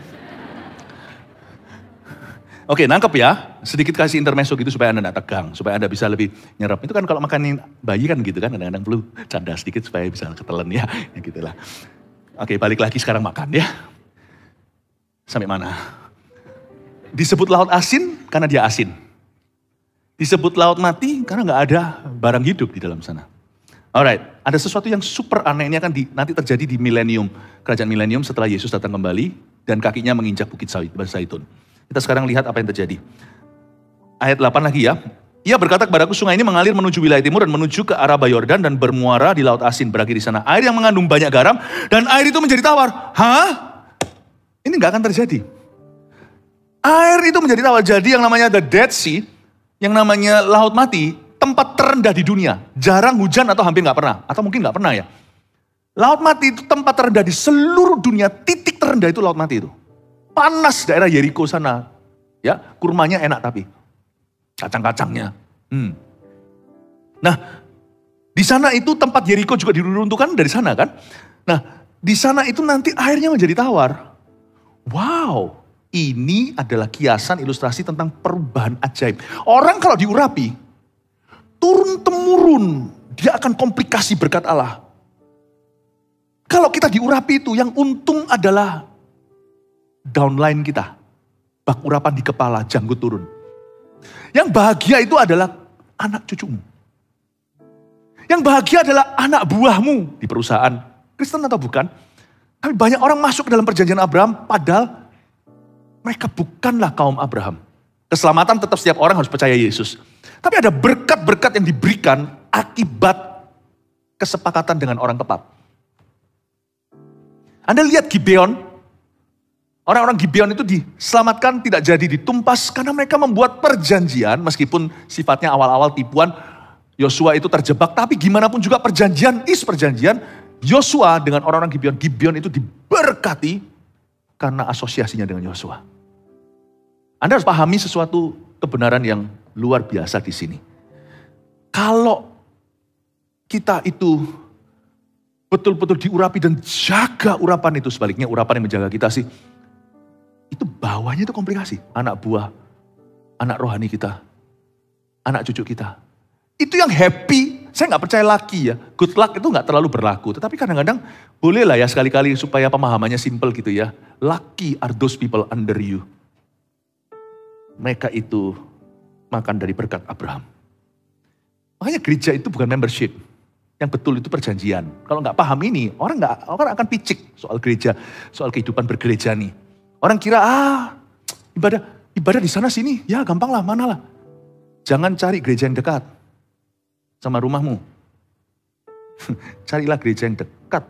Oke, nangkep ya. Sedikit kasih intermezzo gitu supaya Anda tidak tegang. Supaya Anda bisa lebih nyerap. Itu kan kalau makanin bayi kan gitu kan. Kadang-kadang perlu canda sedikit supaya bisa ketelen ya. Ya gitulah. Oke, balik lagi sekarang makan ya. Sampai mana? Disebut laut asin karena dia asin. Disebut laut mati karena nggak ada barang hidup di dalam sana. Alright, ada sesuatu yang super aneh ini akan nanti terjadi di milenium. Kerajaan milenium setelah Yesus datang kembali dan kakinya menginjak bukit Zaitun. Kita sekarang lihat apa yang terjadi. Ayat 8 lagi ya. Ia berkata kepadaku, sungai ini mengalir menuju wilayah timur dan menuju ke arah Yordan dan bermuara di laut asin, berakhir di sana. Air yang mengandung banyak garam dan air itu menjadi tawar. Hah? Ini nggak akan terjadi. Air itu menjadi tawar. Jadi yang namanya the Dead Sea, yang namanya laut mati, tempat terendah di dunia. Jarang hujan atau hampir nggak pernah. Atau mungkin nggak pernah ya. Laut mati itu tempat terendah di seluruh dunia. Titik terendah itu laut mati itu. Panas daerah Yeriko sana. Ya, kurmanya enak tapi. Kacang-kacangnya. Nah, di sana itu tempat Yeriko juga diruntuhkan dari sana kan. Nah, di sana itu nanti airnya menjadi tawar. Wow, ini adalah kiasan ilustrasi tentang perubahan ajaib. Orang kalau diurapi, turun-temurun, dia akan komplikasi berkat Allah. Kalau kita diurapi itu, yang untung adalah downline kita. Bak urapan di kepala, janggut turun. Yang bahagia itu adalah anak cucumu. Yang bahagia adalah anak buahmu di perusahaan. Kristen atau bukan? Tapi banyak orang masuk ke dalam perjanjian Abraham, padahal mereka bukanlah kaum Abraham. Keselamatan tetap setiap orang harus percaya Yesus. Tapi ada berkat-berkat yang diberikan akibat kesepakatan dengan orang tepat. Anda lihat Gibeon. Orang-orang Gibeon itu diselamatkan, tidak jadi ditumpas karena mereka membuat perjanjian meskipun sifatnya awal-awal tipuan. Yosua itu terjebak, tapi gimana pun juga perjanjian. Yosua dengan orang-orang Gibeon. Gibeon itu diberkati karena asosiasinya dengan Yosua. Anda harus pahami sesuatu kebenaran yang luar biasa di sini. Kalau kita itu betul-betul diurapi dan jaga urapan itu, sebaliknya urapan yang menjaga kita sih, itu bawahnya itu komplikasi. Anak buah, anak rohani kita, anak cucu kita. Itu yang happy. Saya nggak percaya lucky ya. Good luck itu nggak terlalu berlaku. Tetapi kadang-kadang boleh lah ya sekali-kali supaya pemahamannya simple gitu ya. Lucky are those people under you. Mereka itu makan dari berkat Abraham. Makanya gereja itu bukan membership. Yang betul itu perjanjian. Kalau nggak paham ini, orang akan picik soal gereja, soal kehidupan bergereja nih. Orang kira, ibadah di sana sini, ya gampang lah, mana lah. Jangan cari gereja yang dekat sama rumahmu. Carilah gereja yang dekat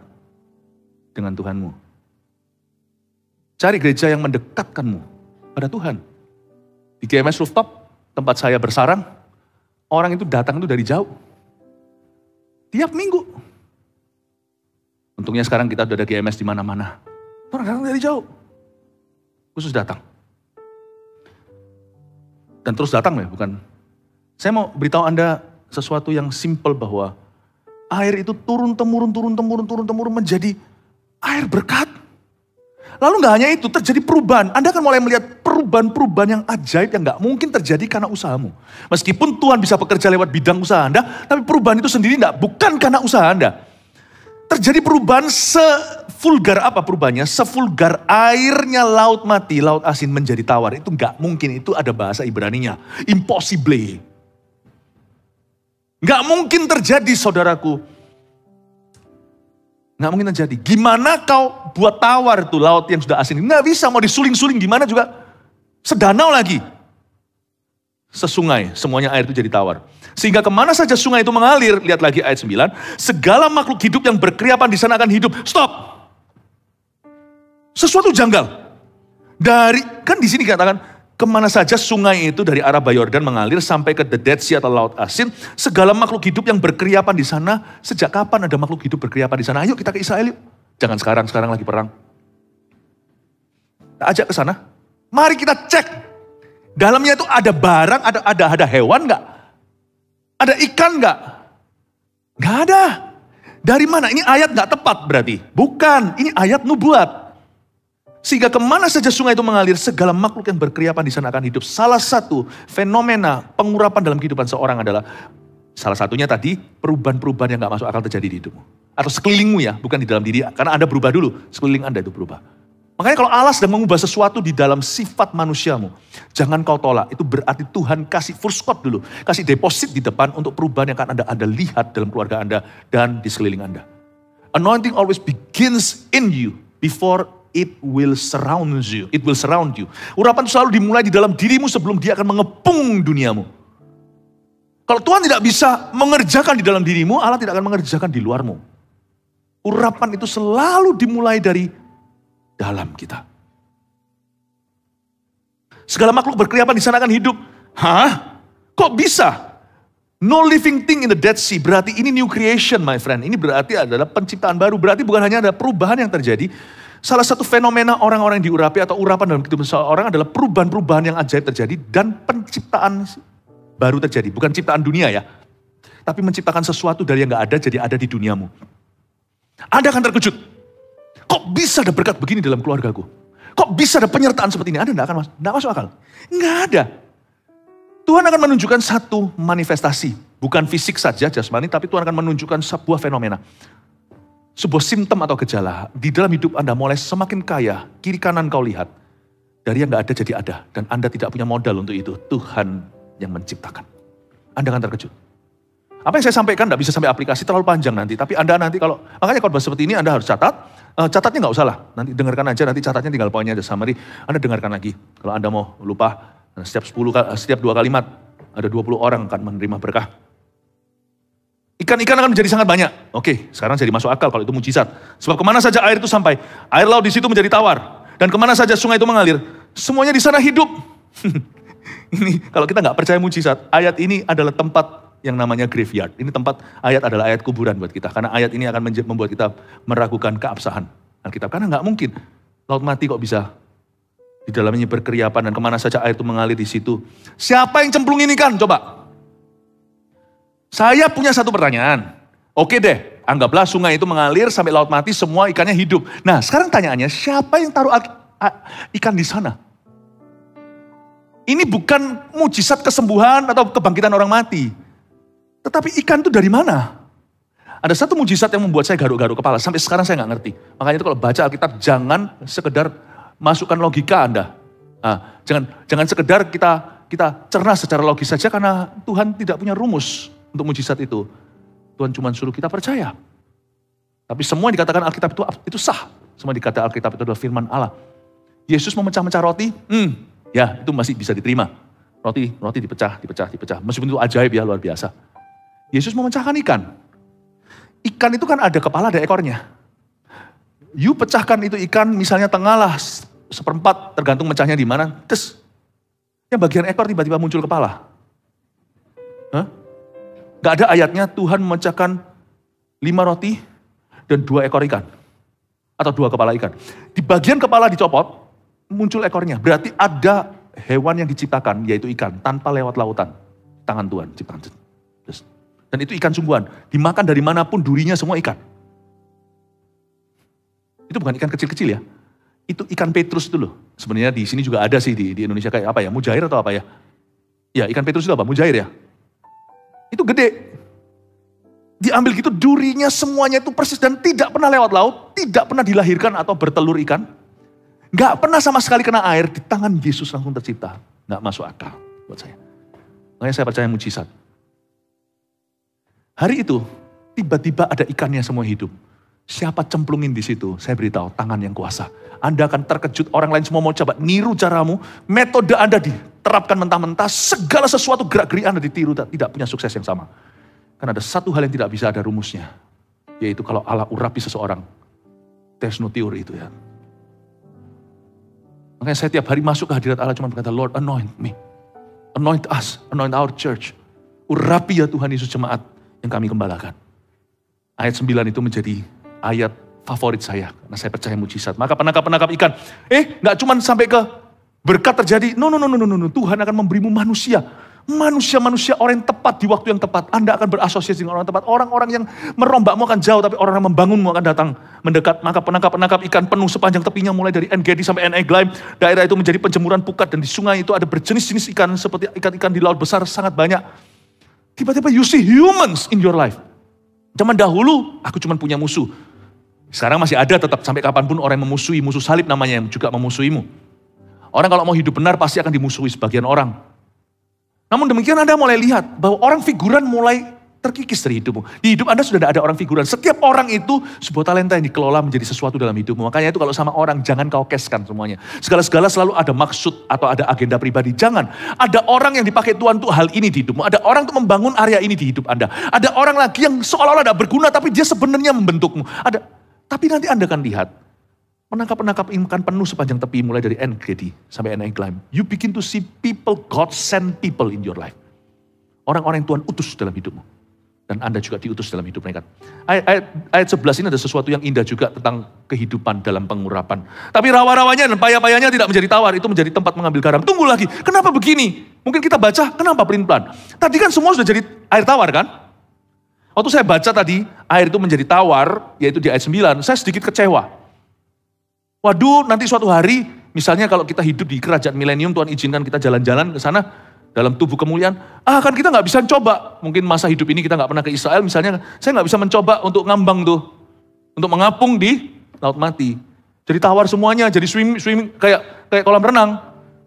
dengan Tuhanmu. Cari gereja yang mendekatkanmu pada Tuhan. Di GMS Rooftop, tempat saya bersarang, orang itu datang itu dari jauh. Tiap minggu. Untungnya sekarang kita sudah ada GMS di mana-mana. Orang datang dari jauh. Khusus datang. Dan terus datang ya, bukan. Saya mau beritahu Anda sesuatu yang simple bahwa air itu turun-temurun menjadi air berkat. Lalu gak hanya itu, terjadi perubahan. Anda akan mulai melihat perubahan-perubahan yang ajaib yang gak mungkin terjadi karena usahamu. Meskipun Tuhan bisa bekerja lewat bidang usaha Anda, tapi perubahan itu sendiri bukan karena usaha Anda. Terjadi perubahan sevulgar apa perubahannya? Sevulgar airnya laut mati, laut asin menjadi tawar. Itu gak mungkin, itu ada bahasa Ibraninya. Impossible. Gak mungkin terjadi saudaraku. Gak mungkin terjadi. Gimana kau buat tawar itu laut yang sudah asin? Gak bisa, mau disuling-suling gimana juga. Sedanau lagi. Sesungai, semuanya air itu jadi tawar. Sehingga kemana saja sungai itu mengalir, lihat lagi ayat 9, segala makhluk hidup yang berkeriapan di sana akan hidup. Stop. Sesuatu janggal. Kan di sini dikatakan, kemana saja sungai itu dari arah Yordan mengalir sampai ke the Dead Sea atau laut asin, segala makhluk hidup yang berkeriapan di sana, sejak kapan ada makhluk hidup berkeriapan di sana? Ayo kita ke Israel yuk. Jangan sekarang lagi perang. Kita ajak ke sana. Mari kita cek. Dalamnya itu ada barang, ada hewan enggak? Ada ikan nggak? Nggak ada. Dari mana? Ini ayat nggak tepat berarti. Bukan, ini ayat nubuat. Sehingga kemana saja sungai itu mengalir, segala makhluk yang berkeriapan di sana akan hidup. Salah satu fenomena pengurapan dalam kehidupan seorang adalah, salah satunya tadi, perubahan-perubahan yang gak masuk akal terjadi di hidupmu. Atau sekelilingmu ya, bukan di dalam diri. Karena Anda berubah dulu, sekeliling Anda itu berubah. Makanya kalau Allah sedang mengubah sesuatu di dalam sifat manusiamu, jangan kau tolak. Itu berarti Tuhan kasih first quote dulu. Kasih deposit di depan untuk perubahan yang akan Anda lihat dalam keluarga Anda dan di sekeliling Anda. Anointing always begins in you before it will surround you. It will surround you. Urapan itu selalu dimulai di dalam dirimu sebelum dia akan mengepung duniamu. Kalau Tuhan tidak bisa mengerjakan di dalam dirimu, Allah tidak akan mengerjakan di luarmu. Urapan itu selalu dimulai dari dalam kita. Segala makhluk berkeriapan di sana akan hidup. Hah? Kok bisa? No living thing in the Dead Sea. Berarti ini new creation, my friend. Ini berarti adalah penciptaan baru. Berarti bukan hanya ada perubahan yang terjadi. Salah satu fenomena orang-orang yang diurapi atau urapan dalam kehidupan seseorang adalah perubahan-perubahan yang ajaib terjadi dan penciptaan baru terjadi. Bukan ciptaan dunia ya. Tapi menciptakan sesuatu dari yang gak ada jadi ada di duniamu. Anda akan terkejut. Kok bisa ada berkat begini dalam keluargaku? Kok bisa ada penyertaan seperti ini? Anda gak masuk akal. Nggak ada. Tuhan akan menunjukkan satu manifestasi. Bukan fisik saja, jasmani, tapi Tuhan akan menunjukkan sebuah fenomena. Sebuah simptom atau gejala. Di dalam hidup Anda mulai semakin kaya, kiri kanan kau lihat. Dari yang gak ada jadi ada. Dan Anda tidak punya modal untuk itu. Tuhan yang menciptakan. Anda akan terkejut. Apa yang saya sampaikan gak bisa sampai aplikasi, terlalu panjang nanti. Tapi Anda nanti kalau, makanya khotbah seperti ini Anda harus catat. Catatnya gak usah lah, nanti dengarkan aja, nanti catatnya tinggal poinnya ada summary. Anda dengarkan lagi, kalau Anda mau lupa, setiap 2 kalimat, ada 20 orang akan menerima berkah. Ikan-ikan akan menjadi sangat banyak. Oke, sekarang jadi masuk akal kalau itu mujizat. Sebab kemana saja air itu sampai, air laut di situ menjadi tawar. Dan kemana saja sungai itu mengalir, semuanya di sana hidup. Ini kalau kita gak percaya mujizat, ayat ini adalah tempat yang namanya graveyard. Ini tempat, ayat adalah ayat kuburan buat kita. Karena ayat ini akan membuat kita meragukan keabsahan Alkitab. Karena nggak mungkin laut mati kok bisa di dalamnya berkeriapan dan kemana saja air itu mengalir di situ. Siapa yang cemplungin ikan? Coba. Saya punya satu pertanyaan. Oke deh, anggaplah sungai itu mengalir sampai laut mati, semua ikannya hidup. Nah sekarang tanyaannya, siapa yang taruh ikan di sana? Ini bukan mujizat kesembuhan atau kebangkitan orang mati. Tetapi ikan itu dari mana? Ada satu mujizat yang membuat saya garuk-garuk kepala. Sampai sekarang saya nggak ngerti. Makanya itu kalau baca Alkitab jangan sekedar masukkan logika Anda. Nah, jangan sekedar kita cerna secara logis saja karena Tuhan tidak punya rumus untuk mujizat itu. Tuhan cuma suruh kita percaya. Tapi semua yang dikatakan Alkitab itu sah. Semua dikatakan Alkitab itu adalah firman Allah. Yesus memecah-mecah roti, ya itu masih bisa diterima. Roti dipecah. Meskipun itu ajaib ya, luar biasa. Yesus memecahkan ikan. Ikan itu kan ada kepala, ada ekornya. You pecahkan itu ikan, misalnya tengah lah, 1/4, tergantung mecahnya di mana. Terus, yang bagian ekor tiba-tiba muncul kepala. Gak ada ayatnya Tuhan memecahkan 5 roti dan 2 ekor ikan. Atau 2 kepala ikan. Di bagian kepala dicopot, muncul ekornya. Berarti ada hewan yang diciptakan, yaitu ikan, tanpa lewat lautan. Tangan Tuhan ciptakan. Dan itu ikan sungguhan. Dimakan dari manapun, durinya semua ikan. Itu bukan ikan kecil-kecil ya. Itu ikan Petrus itu loh. Sebenarnya di sini juga ada sih di Indonesia kayak apa ya, mujair atau apa ya. Ya ikan Petrus itu apa, mujair ya. Itu gede. Diambil gitu durinya semuanya itu persis dan tidak pernah lewat laut. Tidak pernah dilahirkan atau bertelur ikan. Gak pernah sama sekali kena air. Di tangan Yesus langsung tercipta. Gak masuk akal buat saya. Makanya saya percaya mujizat. Hari itu, tiba-tiba ada ikannya semua hidup. Siapa cemplungin di situ? Saya beritahu, tangan yang kuasa. Anda akan terkejut, orang lain semua mau coba niru caramu. Metode Anda diterapkan mentah-mentah, segala sesuatu gerak-gerik Anda ditiru, tidak punya sukses yang sama. Karena ada satu hal yang tidak bisa ada rumusnya. Yaitu kalau Allah urapi seseorang, there's no theory itu ya. Makanya saya tiap hari masuk ke hadirat Allah cuma berkata, Lord anoint me. Anoint us, anoint our church. Urapi ya Tuhan Yesus jemaat yang kami gembalakan. Ayat 9 itu menjadi ayat favorit saya. Karena saya percaya mujizat. Maka penangkap-penangkap ikan. Gak cuma sampai ke berkat terjadi. No. Tuhan akan memberimu manusia. Manusia-manusia orang yang tepat di waktu yang tepat. Anda akan berasosiasi dengan orang tepat. Orang-orang yang merombakmu akan jauh, tapi orang yang membangunmu akan datang mendekat. Maka penangkap-penangkap ikan penuh sepanjang tepinya, mulai dari En-Gedi sampai En-Eglaim. Daerah itu menjadi penjemuran pukat, dan di sungai itu ada berjenis-jenis ikan, seperti ikan-ikan di laut besar sangat banyak. Tiba-tiba you see humans in your life. Zaman dahulu, aku cuma punya musuh. Sekarang masih ada tetap, sampai kapanpun orang yang memusuhi, musuh salib namanya, yang juga memusuhimu. Orang kalau mau hidup benar pasti akan dimusuhi sebagian orang. Namun demikian Anda mulai lihat bahwa orang figuran mulai terkikis dari hidupmu. Di hidup Anda sudah ada orang figuran. Setiap orang itu sebuah talenta yang dikelola menjadi sesuatu dalam hidupmu. Makanya itu kalau sama orang jangan kau keskan semuanya. Segala-segala selalu ada maksud atau ada agenda pribadi. Jangan. Ada orang yang dipakai Tuhan untuk hal ini di hidupmu. Ada orang untuk membangun area ini di hidup Anda. Ada orang lagi yang seolah-olah tidak berguna tapi dia sebenarnya membentukmu. Tapi nanti Anda akan lihat. Penangkap-penangkap ikan penuh sepanjang tepi mulai dari En-Gedi sampai En-Eglaim. You begin to see people, God send people in your life. Orang-orang yang Tuhan utus dalam hidupmu. Dan Anda juga diutus dalam hidup mereka. Ayat 11 ini ada sesuatu yang indah juga tentang kehidupan dalam pengurapan. Tapi rawa-rawanya dan paya-payanya tidak menjadi tawar. Itu menjadi tempat mengambil garam. Tunggu lagi, kenapa begini? Mungkin kita baca, kenapa pelin-pelan? Tadi kan semua sudah jadi air tawar kan? Waktu saya baca tadi, air itu menjadi tawar, yaitu di ayat 9. Saya sedikit kecewa. Waduh, nanti suatu hari, misalnya kalau kita hidup di kerajaan milenium, Tuhan izinkan kita jalan-jalan ke sana dalam tubuh kemuliaan. Kan kita nggak bisa coba. Mungkin masa hidup ini kita nggak pernah ke Israel, misalnya saya nggak bisa mencoba untuk ngambang tuh, untuk mengapung di laut mati. Jadi tawar semuanya, jadi swimming kayak kolam renang.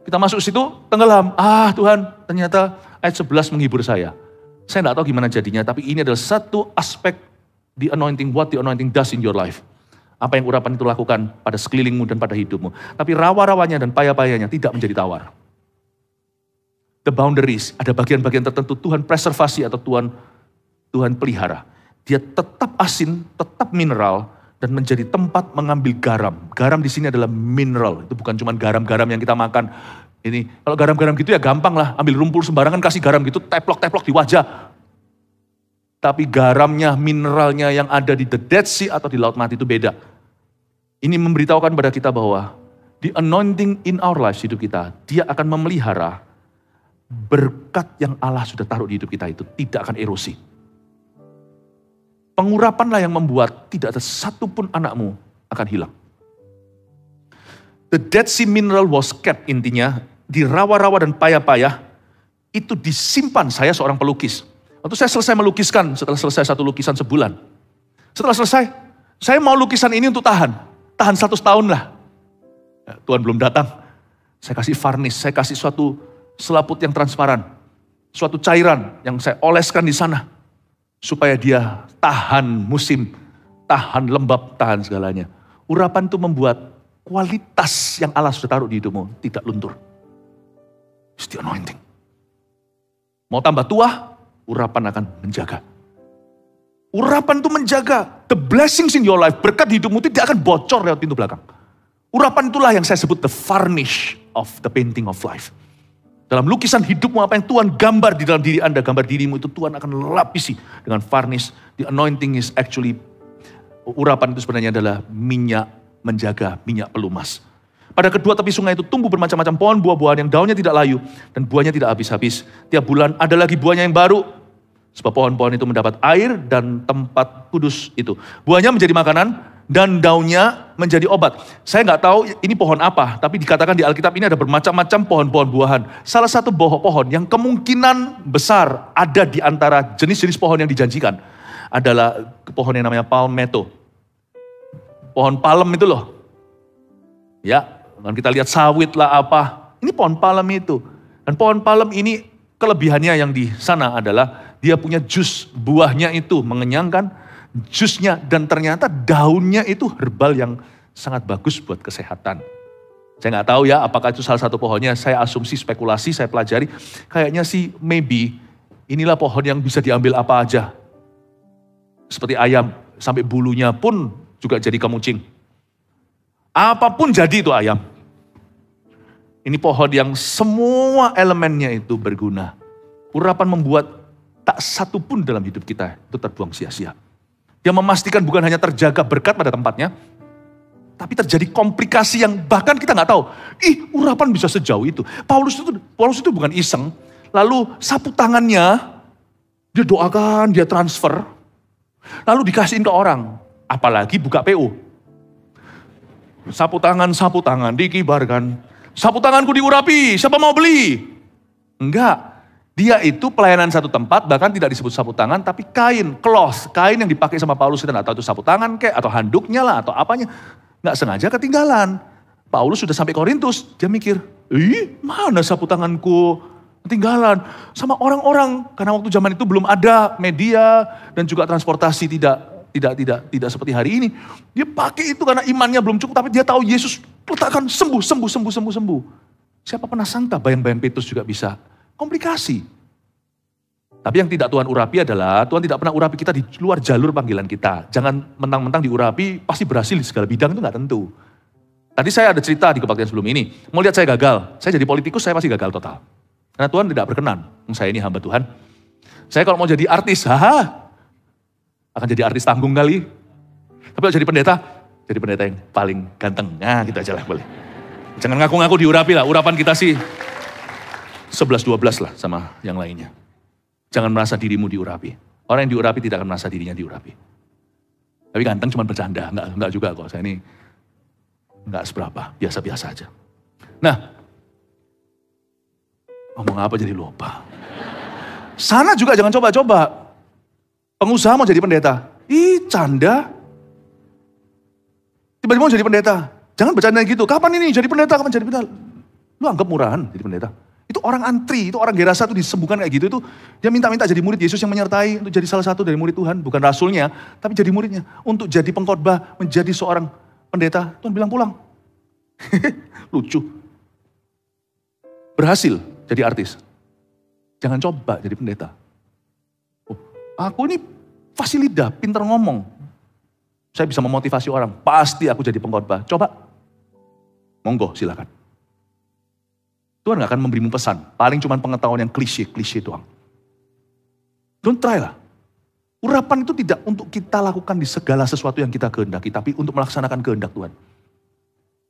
Kita masuk situ, tenggelam. Tuhan, ternyata ayat 11 menghibur saya. Saya nggak tahu gimana jadinya, tapi ini adalah satu aspek the anointing, what the anointing does in your life. Apa yang urapan itu lakukan pada sekelilingmu dan pada hidupmu. Tapi rawa-rawanya dan paya-payanya tidak menjadi tawar. The boundaries, ada bagian-bagian tertentu Tuhan preservasi atau Tuhan pelihara. Dia tetap asin, tetap mineral, dan menjadi tempat mengambil garam. Garam di sini adalah mineral, itu bukan cuma garam-garam yang kita makan. Ini kalau garam-garam gitu ya gampang lah, ambil rumput sembarangan kasih garam gitu, teplok-teplok di wajah. Tapi garamnya, mineralnya yang ada di the Dead Sea atau di Laut Mati itu beda. Ini memberitahukan pada kita bahwa the anointing in our lives, hidup kita, dia akan memelihara berkat yang Allah sudah taruh di hidup kita itu tidak akan erosi. Pengurapanlah yang membuat tidak ada satupun anakmu akan hilang. The Dead Sea mineral was kept, intinya di rawa-rawa dan payah-payah itu disimpan. Saya seorang pelukis. Waktu saya selesai melukiskan, setelah selesai satu lukisan sebulan. Setelah selesai, saya mau lukisan ini untuk tahan 100 tahun lah. Tuhan belum datang. Saya kasih varnish, saya kasih suatu selaput yang transparan. Suatu cairan yang saya oleskan di sana. Supaya dia tahan musim, tahan lembab, tahan segalanya. Urapan itu membuat kualitas yang Allah sudah taruh di hidupmu tidak luntur. It's the anointing. Mau tambah tua, urapan akan menjaga. Urapan itu menjaga. The blessings in your life, berkat hidupmu tidak akan bocor lewat pintu belakang. Urapan itulah yang saya sebut the varnish of the painting of life. Dalam lukisan hidupmu, apa yang Tuhan gambar di dalam diri Anda, gambar dirimu itu Tuhan akan lapisi dengan varnish. The anointing is actually, urapan itu sebenarnya adalah minyak menjaga, minyak pelumas. Pada kedua tepi sungai itu tumbuh bermacam-macam pohon buah-buahan yang daunnya tidak layu dan buahnya tidak habis-habis. Tiap bulan ada lagi buahnya yang baru. Sebab pohon-pohon itu mendapat air dan tempat kudus itu. Buahnya menjadi makanan dan daunnya menjadi obat. Saya nggak tahu ini pohon apa, tapi dikatakan di Alkitab ini ada bermacam-macam pohon-pohon buahan. Salah satu pohon yang kemungkinan besar ada di antara jenis-jenis pohon yang dijanjikan adalah pohon yang namanya palmetto. Pohon palem itu loh. Ya. Dan kita lihat sawit lah apa. Ini pohon palem itu. Dan pohon palem ini kelebihannya yang di sana adalah dia punya jus. Buahnya itu mengenyangkan. Jusnya dan ternyata daunnya itu herbal yang sangat bagus buat kesehatan. Saya nggak tahu ya apakah itu salah satu pohonnya. Saya asumsi, spekulasi, saya pelajari. Kayaknya sih maybe inilah pohon yang bisa diambil apa aja. Seperti ayam. Sampai bulunya pun juga jadi kemucing. Apapun jadi itu ayam. Ini pohon yang semua elemennya itu berguna. Urapan membuat tak satu pun dalam hidup kita itu terbuang sia-sia. Dia memastikan bukan hanya terjaga berkat pada tempatnya, tapi terjadi komplikasi yang bahkan kita nggak tahu. Urapan bisa sejauh itu. Paulus itu bukan iseng, lalu sapu tangannya, dia doakan, dia transfer, lalu dikasihin ke orang. Apalagi buka PO. Sapu tangan, dikibarkan. Sapu tanganku diurapi, siapa mau beli? Enggak. Dia itu pelayanan satu tempat, bahkan tidak disebut sapu tangan, tapi kain, cloth, kain yang dipakai sama Paulus, kita nggak tahu itu sapu tangan kek, atau handuknya lah, atau apanya. Nggak sengaja ketinggalan. Paulus sudah sampai Korintus, dia mikir, mana sapu tanganku ketinggalan sama orang-orang. Karena waktu zaman itu belum ada media dan juga transportasi tidak seperti hari ini. Dia pakai itu karena imannya belum cukup, tapi dia tahu Yesus letakkan sembuh. Siapa pernah sangka bayang-bayang Petrus juga bisa komplikasi. Tapi yang tidak Tuhan urapi adalah, Tuhan tidak pernah urapi kita di luar jalur panggilan kita. Jangan mentang-mentang diurapi, pasti berhasil di segala bidang, itu gak tentu. Tadi saya ada cerita di kebaktian sebelum ini, mau lihat saya gagal, saya jadi politikus, saya pasti gagal total. Karena Tuhan tidak berkenan, saya ini hamba Tuhan. Saya kalau mau jadi artis, akan jadi artis tanggung kali. Tapi kalau jadi pendeta yang paling ganteng. Nah gitu aja lah boleh. Jangan ngaku-ngaku diurapi lah, urapan kita sih 11-12 lah sama yang lainnya. Jangan merasa dirimu diurapi. Orang yang diurapi tidak akan merasa dirinya diurapi. Tapi ganteng cuma bercanda, enggak juga kok. Saya ini enggak seberapa, biasa-biasa aja. Nah, ngomong apa jadi lupa. Sana juga jangan coba-coba. Pengusaha mau jadi pendeta. Canda. Tiba-tiba mau jadi pendeta. Jangan bercanda gitu. Kapan ini jadi pendeta? Lu anggap murahan jadi pendeta. Itu orang antri, itu orang Gerasa tuh disembuhkan kayak gitu. Itu dia minta-minta jadi murid Yesus yang menyertai. Untuk jadi salah satu dari murid Tuhan. Bukan rasulnya, tapi jadi muridnya. Untuk jadi pengkhotbah, menjadi seorang pendeta. Tuhan bilang pulang. Lucu. Berhasil jadi artis. Jangan coba jadi pendeta. Aku ini fasilida, pinter ngomong. Saya bisa memotivasi orang. Pasti aku jadi pengkhotbah. Coba. Monggo silakan. Tuhan gak akan memberimu pesan. Paling cuma pengetahuan yang klise doang. Don't try lah. Urapan itu tidak untuk kita lakukan di segala sesuatu yang kita kehendaki. Tapi untuk melaksanakan kehendak Tuhan.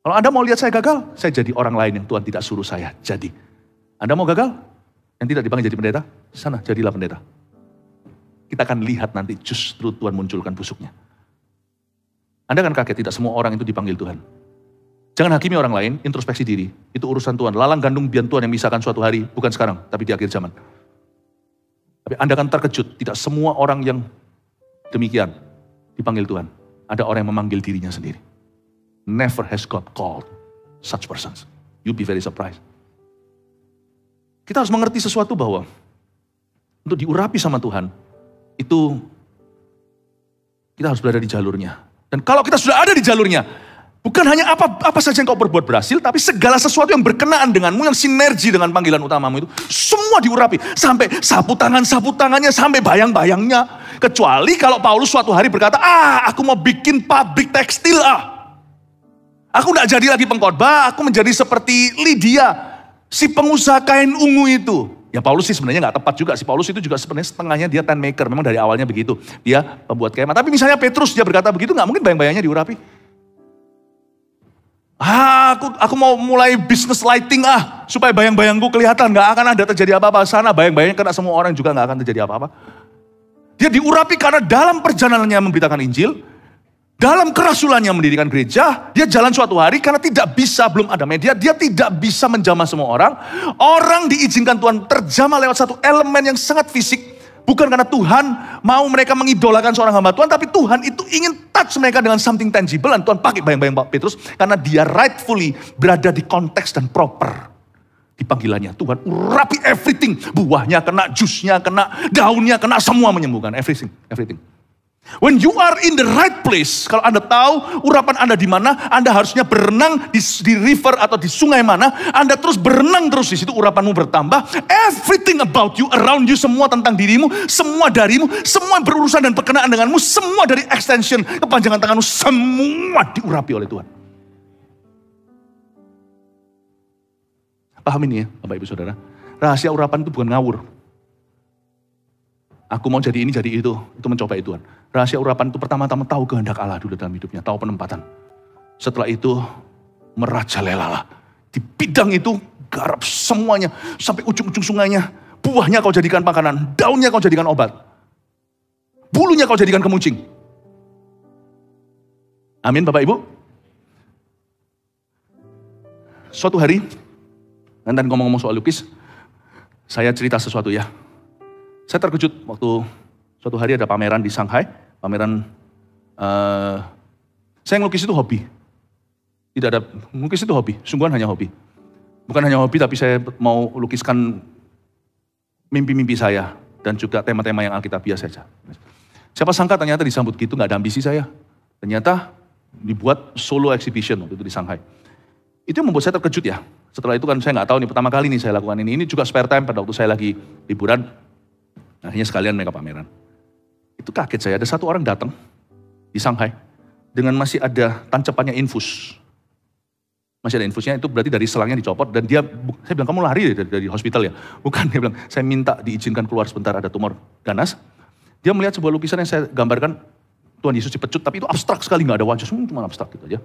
Kalau Anda mau lihat saya gagal, saya jadi orang lain yang Tuhan tidak suruh saya jadi. Anda mau gagal? Yang tidak dipanggil jadi pendeta? Sana, jadilah pendeta. Kita akan lihat nanti justru Tuhan munculkan busuknya. Anda akan kaget, tidak semua orang itu dipanggil Tuhan. Jangan hakimi orang lain, introspeksi diri. Itu urusan Tuhan. Lalang gandum bian Tuhan yang misalkan suatu hari, bukan sekarang, tapi di akhir zaman. Tapi Anda akan terkejut, tidak semua orang yang demikian dipanggil Tuhan. Ada orang yang memanggil dirinya sendiri. Never has God called such persons. You'll be very surprised. Kita harus mengerti sesuatu bahwa untuk diurapi sama Tuhan, itu kita harus berada di jalurnya. Dan kalau kita sudah ada di jalurnya, bukan hanya apa saja yang kau berbuat berhasil, tapi segala sesuatu yang berkenaan denganmu, yang sinergi dengan panggilan utamamu itu, semua diurapi. Sampai sapu tangannya, sampai bayang-bayangnya. Kecuali kalau Paulus suatu hari berkata, aku mau bikin pabrik tekstil Aku gak jadi lagi pengkhotbah, aku menjadi seperti Lydia, si pengusaha kain ungu itu. Ya Paulus sih sebenarnya gak tepat juga, si Paulus itu juga sebenarnya setengahnya dia tent maker, memang dari awalnya begitu. Dia pembuat kemah, tapi misalnya Petrus dia berkata begitu, gak mungkin bayang-bayangnya diurapi. Aku mau mulai bisnis lighting supaya bayang-bayangku kelihatan, gak akan ada terjadi apa-apa. Sana bayang-bayangnya kena semua orang juga gak akan terjadi apa-apa. Dia diurapi karena dalam perjalanannya memberitakan Injil, dalam kerasulannya mendirikan gereja, dia jalan suatu hari karena tidak bisa, belum ada media, dia tidak bisa menjamah semua orang. Orang diizinkan Tuhan terjamah lewat satu elemen yang sangat fisik. Bukan karena Tuhan mau mereka mengidolakan seorang hamba Tuhan, tapi Tuhan itu ingin touch mereka dengan something tangible. Dan Tuhan pakai bayang-bayang Pak Petrus, karena dia rightfully berada di konteks dan proper di panggilannya. Tuhan urapi everything, buahnya kena, jusnya kena, daunnya kena, semua menyembuhkan, everything. When you are in the right place, kalau Anda tahu urapan Anda di mana, Anda harusnya berenang di river atau di sungai mana, Anda terus berenang terus di situ, urapanmu bertambah. Everything about you, around you, semua tentang dirimu, semua darimu, semua berurusan dan berkenaan denganmu, semua dari extension, kepanjangan tanganmu, semua diurapi oleh Tuhan. Paham ini ya, Bapak Ibu Saudara? Rahasia urapan itu bukan ngawur. Aku mau jadi ini, jadi itu mencobai Tuhan. Rahasia urapan itu pertama-tama tahu kehendak Allah dulu dalam hidupnya, tahu penempatan. Setelah itu merajalela. Di bidang itu garap semuanya sampai ujung-ujung sungainya. buahnya kau jadikan makanan, daunnya kau jadikan obat, bulunya kau jadikan kemuncing. Amin Bapak Ibu. Suatu hari, dan ngomong-ngomong soal lukis, saya cerita sesuatu ya. Saya terkejut waktu suatu hari ada pameran di Shanghai, pameran, saya ngelukis itu hobi. Tidak ada, ngelukis itu hobi, sungguhan hanya hobi. Bukan hanya hobi, tapi saya mau lukiskan mimpi-mimpi saya, dan juga tema-tema yang alkitabiah saja. Siapa sangka ternyata disambut gitu, gak ada ambisi saya. Ternyata dibuat solo exhibition waktu itu di Shanghai. Itu yang membuat saya terkejut ya. Setelah itu kan saya gak tahu nih, pertama kali nih saya lakukan ini. Ini juga spare time pada waktu saya lagi liburan. Akhirnya sekalian mereka pameran. Itu kaget saya, ada satu orang datang di Shanghai dengan masih ada tancapannya infus. Masih ada infusnya, itu berarti dari selangnya dicopot dan dia, saya bilang kamu lari dari hospital ya? Bukan, dia bilang saya minta diizinkan keluar sebentar, ada tumor ganas. Dia melihat sebuah lukisan yang saya gambarkan, Tuhan Yesus dipecut, tapi itu abstrak sekali, gak ada wajah, cuma abstrak gitu aja.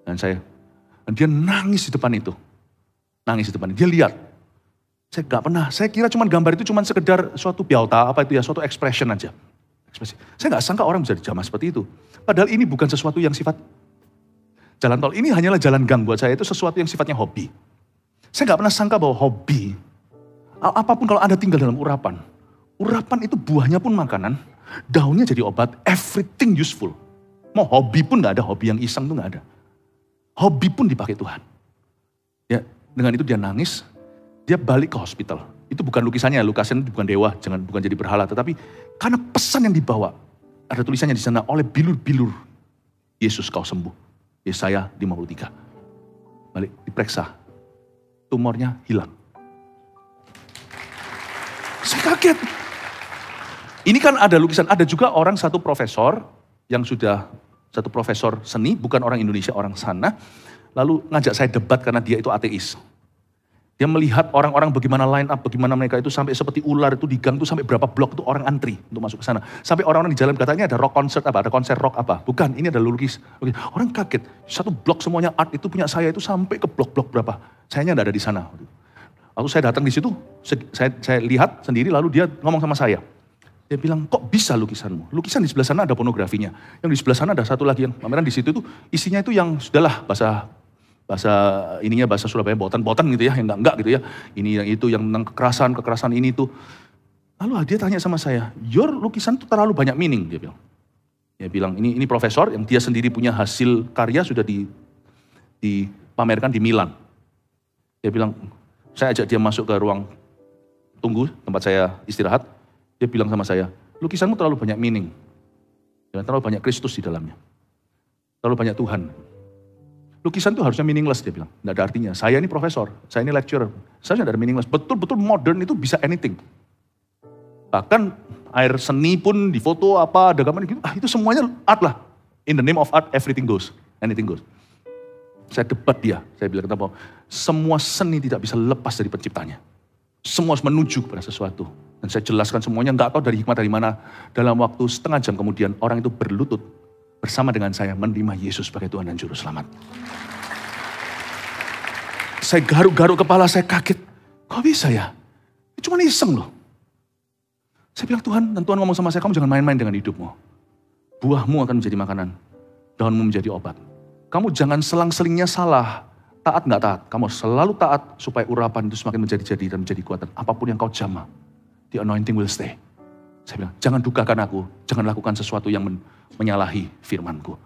Dan dia nangis di depan itu. Nangis di depan itu, dia lihat. Saya gak pernah, saya kira cuma gambar itu cuma sekedar suatu biauta, apa itu ya, suatu expression aja. Ekspresi. Saya gak sangka orang bisa dijamah seperti itu. Padahal ini bukan sesuatu yang sifat jalan tol, ini hanyalah jalan gang buat saya, itu sesuatu yang sifatnya hobi. Saya gak pernah sangka bahwa hobi, apapun kalau Anda tinggal dalam urapan itu buahnya pun makanan, daunnya jadi obat, everything useful. Mau hobi pun gak ada, hobi yang iseng tuh gak ada. Hobi pun dipakai Tuhan. Ya, dengan itu dia nangis, dia balik ke hospital. Itu bukan lukisannya, lukisannya bukan dewa, bukan jadi berhala, tetapi karena pesan yang dibawa, ada tulisannya di sana, oleh bilur-bilur Yesus kau sembuh. Yesaya 53. Balik, diperiksa. Tumornya hilang. Saya kaget. Ini kan ada lukisan, ada juga orang satu profesor, yang sudah satu profesor seni, bukan orang Indonesia, orang sana. Lalu ngajak saya debat karena dia itu ateis. Dia melihat orang-orang bagaimana line up, bagaimana mereka itu sampai seperti ular itu di gang itu sampai berapa blok itu orang antri untuk masuk ke sana. Sampai orang-orang di jalan katanya ada rock concert apa, ada konser rock apa. Bukan, ini ada lukis. Orang kaget, satu blok semuanya art itu punya saya itu sampai ke blok-blok berapa. Sayanya tidak ada di sana. Lalu saya datang di situ, saya lihat sendiri lalu dia ngomong sama saya. Dia bilang, kok bisa lukisanmu? Lukisan di sebelah sana ada pornografinya. Yang di sebelah sana ada satu lagi yang pameran di situ itu isinya itu yang sudahlah bahasa Surabaya botan gitu ya, yang enggak gitu ya. Ini yang itu yang tentang kekerasan ini tuh. Lalu dia tanya sama saya, your lukisan tuh terlalu banyak meaning, dia bilang. Dia bilang ini profesor yang dia sendiri punya hasil karya sudah dipamerkan di Milan. Dia bilang, saya ajak dia masuk ke ruang tunggu tempat saya istirahat. Dia bilang sama saya, lukisanmu terlalu banyak meaning. Terlalu banyak Kristus di dalamnya. Terlalu banyak Tuhan. Lukisan itu harusnya meaningless, dia bilang. Tidak ada artinya. Saya ini profesor, saya ini lecturer. Saya tidak ada meaningless. Betul-betul modern itu bisa anything. Bahkan air seni pun difoto apa, ada gambar gitu. Itu semuanya art lah. In the name of art, everything goes. Anything goes. Saya debat dia. Saya bilang bahwa semua seni tidak bisa lepas dari penciptanya. Semua harus menuju kepada sesuatu. Dan saya jelaskan semuanya, nggak tahu dari hikmat dari mana. Dalam waktu setengah jam kemudian, orang itu berlutut bersama dengan saya menerima Yesus sebagai Tuhan dan Juru Selamat. Saya garuk-garuk kepala, saya kaget. Kok bisa ya? Ini cuma iseng loh. Saya bilang Tuhan, dan Tuhan ngomong sama saya, kamu jangan main-main dengan hidupmu. Buahmu akan menjadi makanan, daunmu menjadi obat. Kamu jangan selang-selingnya salah, taat nggak taat. Kamu selalu taat supaya urapan itu semakin menjadi-jadi dan menjadi kuatan. Apapun yang kau jamah, the anointing will stay. Saya bilang, jangan dukakan aku, jangan lakukan sesuatu yang menyalahi firmanku.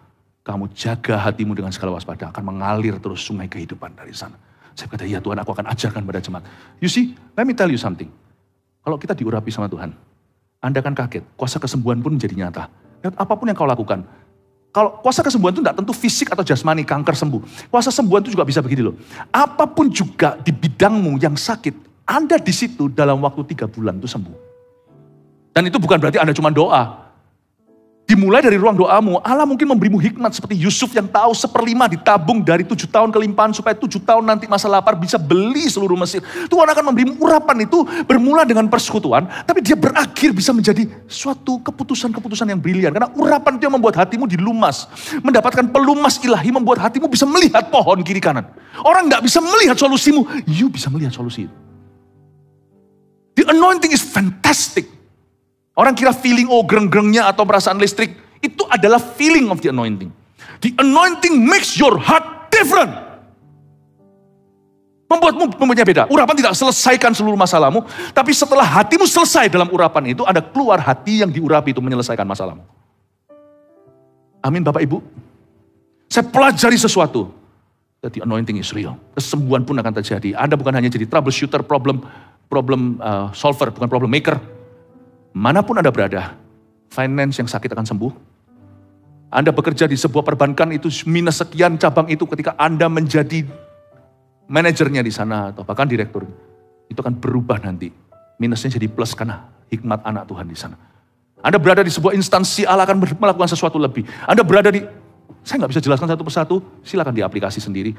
Kamu jaga hatimu dengan segala waspada, akan mengalir terus sungai kehidupan dari sana. Saya kata, ya Tuhan, aku akan ajarkan pada jemaat. You see, let me tell you something. Kalau kita diurapi sama Tuhan, Anda akan kaget, kuasa kesembuhan pun menjadi nyata. Apapun yang kau lakukan, kalau kuasa kesembuhan itu tidak tentu fisik atau jasmani, kanker sembuh. Kuasa sembuhan itu juga bisa begini loh. Apapun juga di bidangmu yang sakit, Anda di situ dalam waktu 3 bulan itu sembuh. Dan itu bukan berarti Anda cuma doa. Dimulai dari ruang doamu, Allah mungkin memberimu hikmat seperti Yusuf yang tahu 1/5 ditabung dari 7 tahun kelimpahan supaya 7 tahun nanti masa lapar bisa beli seluruh Mesir. Tuhan akan memberimu urapan itu bermula dengan persekutuan, tapi dia berakhir bisa menjadi suatu keputusan-keputusan yang brilian. Karena urapan itu yang membuat hatimu dilumas. Mendapatkan pelumas ilahi membuat hatimu bisa melihat pohon kiri kanan. Orang gak bisa melihat solusimu, you bisa melihat solusi itu. The anointing is fantastic. Orang kira feeling, gereng-gerengnya atau perasaan listrik. Itu adalah feeling of the anointing. The anointing makes your heart different. Membuatmu mempunyai beda. Urapan tidak selesaikan seluruh masalahmu. Tapi setelah hatimu selesai dalam urapan itu, ada keluar hati yang diurapi itu menyelesaikan masalahmu. Amin Bapak Ibu. Saya pelajari sesuatu. The anointing is real. Kesembuhan pun akan terjadi. Anda bukan hanya jadi troubleshooter, problem solver, bukan problem maker. Manapun Anda berada, finance yang sakit akan sembuh. Anda bekerja di sebuah perbankan itu minus sekian cabang itu ketika Anda menjadi manajernya di sana atau bahkan direktur. Itu akan berubah nanti. Minusnya jadi plus karena hikmat anak Tuhan di sana. Anda berada di sebuah instansi, Allah akan melakukan sesuatu lebih. Anda berada di, saya nggak bisa jelaskan satu persatu, silakan diaplikasi sendiri.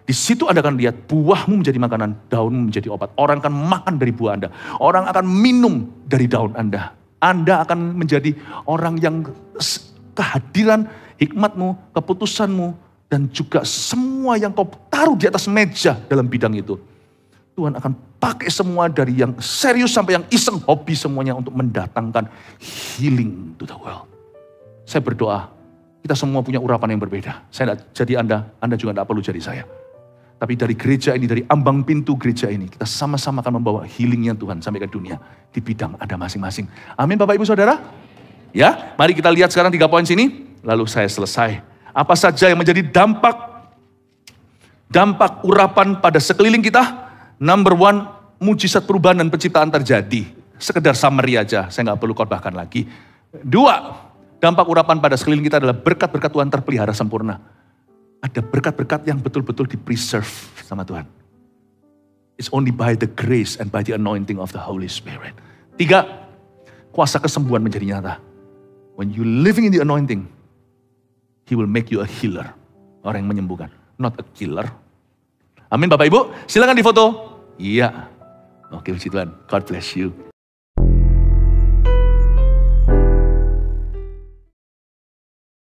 Di situ Anda akan lihat buahmu menjadi makanan, daunmu menjadi obat. Orang akan makan dari buah Anda. Orang akan minum dari daun Anda. Anda akan menjadi orang yang kehadiran, hikmatmu, keputusanmu, dan juga semua yang kau taruh di atas meja dalam bidang itu. Tuhan akan pakai semua dari yang serius sampai yang iseng, hobi semuanya untuk mendatangkan healing to the world. Saya berdoa, kita semua punya urapan yang berbeda. Saya tidak jadi Anda juga tidak perlu jadi saya. Tapi dari gereja ini, dari ambang pintu gereja ini, kita sama-sama akan membawa healingnya Tuhan sampai ke dunia. Di bidang Anda masing-masing. Amin Bapak Ibu Saudara. Ya, mari kita lihat sekarang 3 poin sini. Lalu saya selesai. Apa saja yang menjadi dampak urapan pada sekeliling kita? Number 1, mujizat perubahan dan penciptaan terjadi. Sekedar summary aja, saya nggak perlu khotbahkan lagi. 2, dampak urapan pada sekeliling kita adalah berkat-berkat Tuhan terpelihara sempurna. Ada berkat-berkat yang betul-betul di-preserve sama Tuhan. It's only by the grace and by the anointing of the Holy Spirit. 3, kuasa kesembuhan menjadi nyata. When you living in the anointing, He will make you a healer. Orang yang menyembuhkan, not a killer. Amin Bapak Ibu, silakan difoto. Iya. Oke, puji Tuhan. God bless you.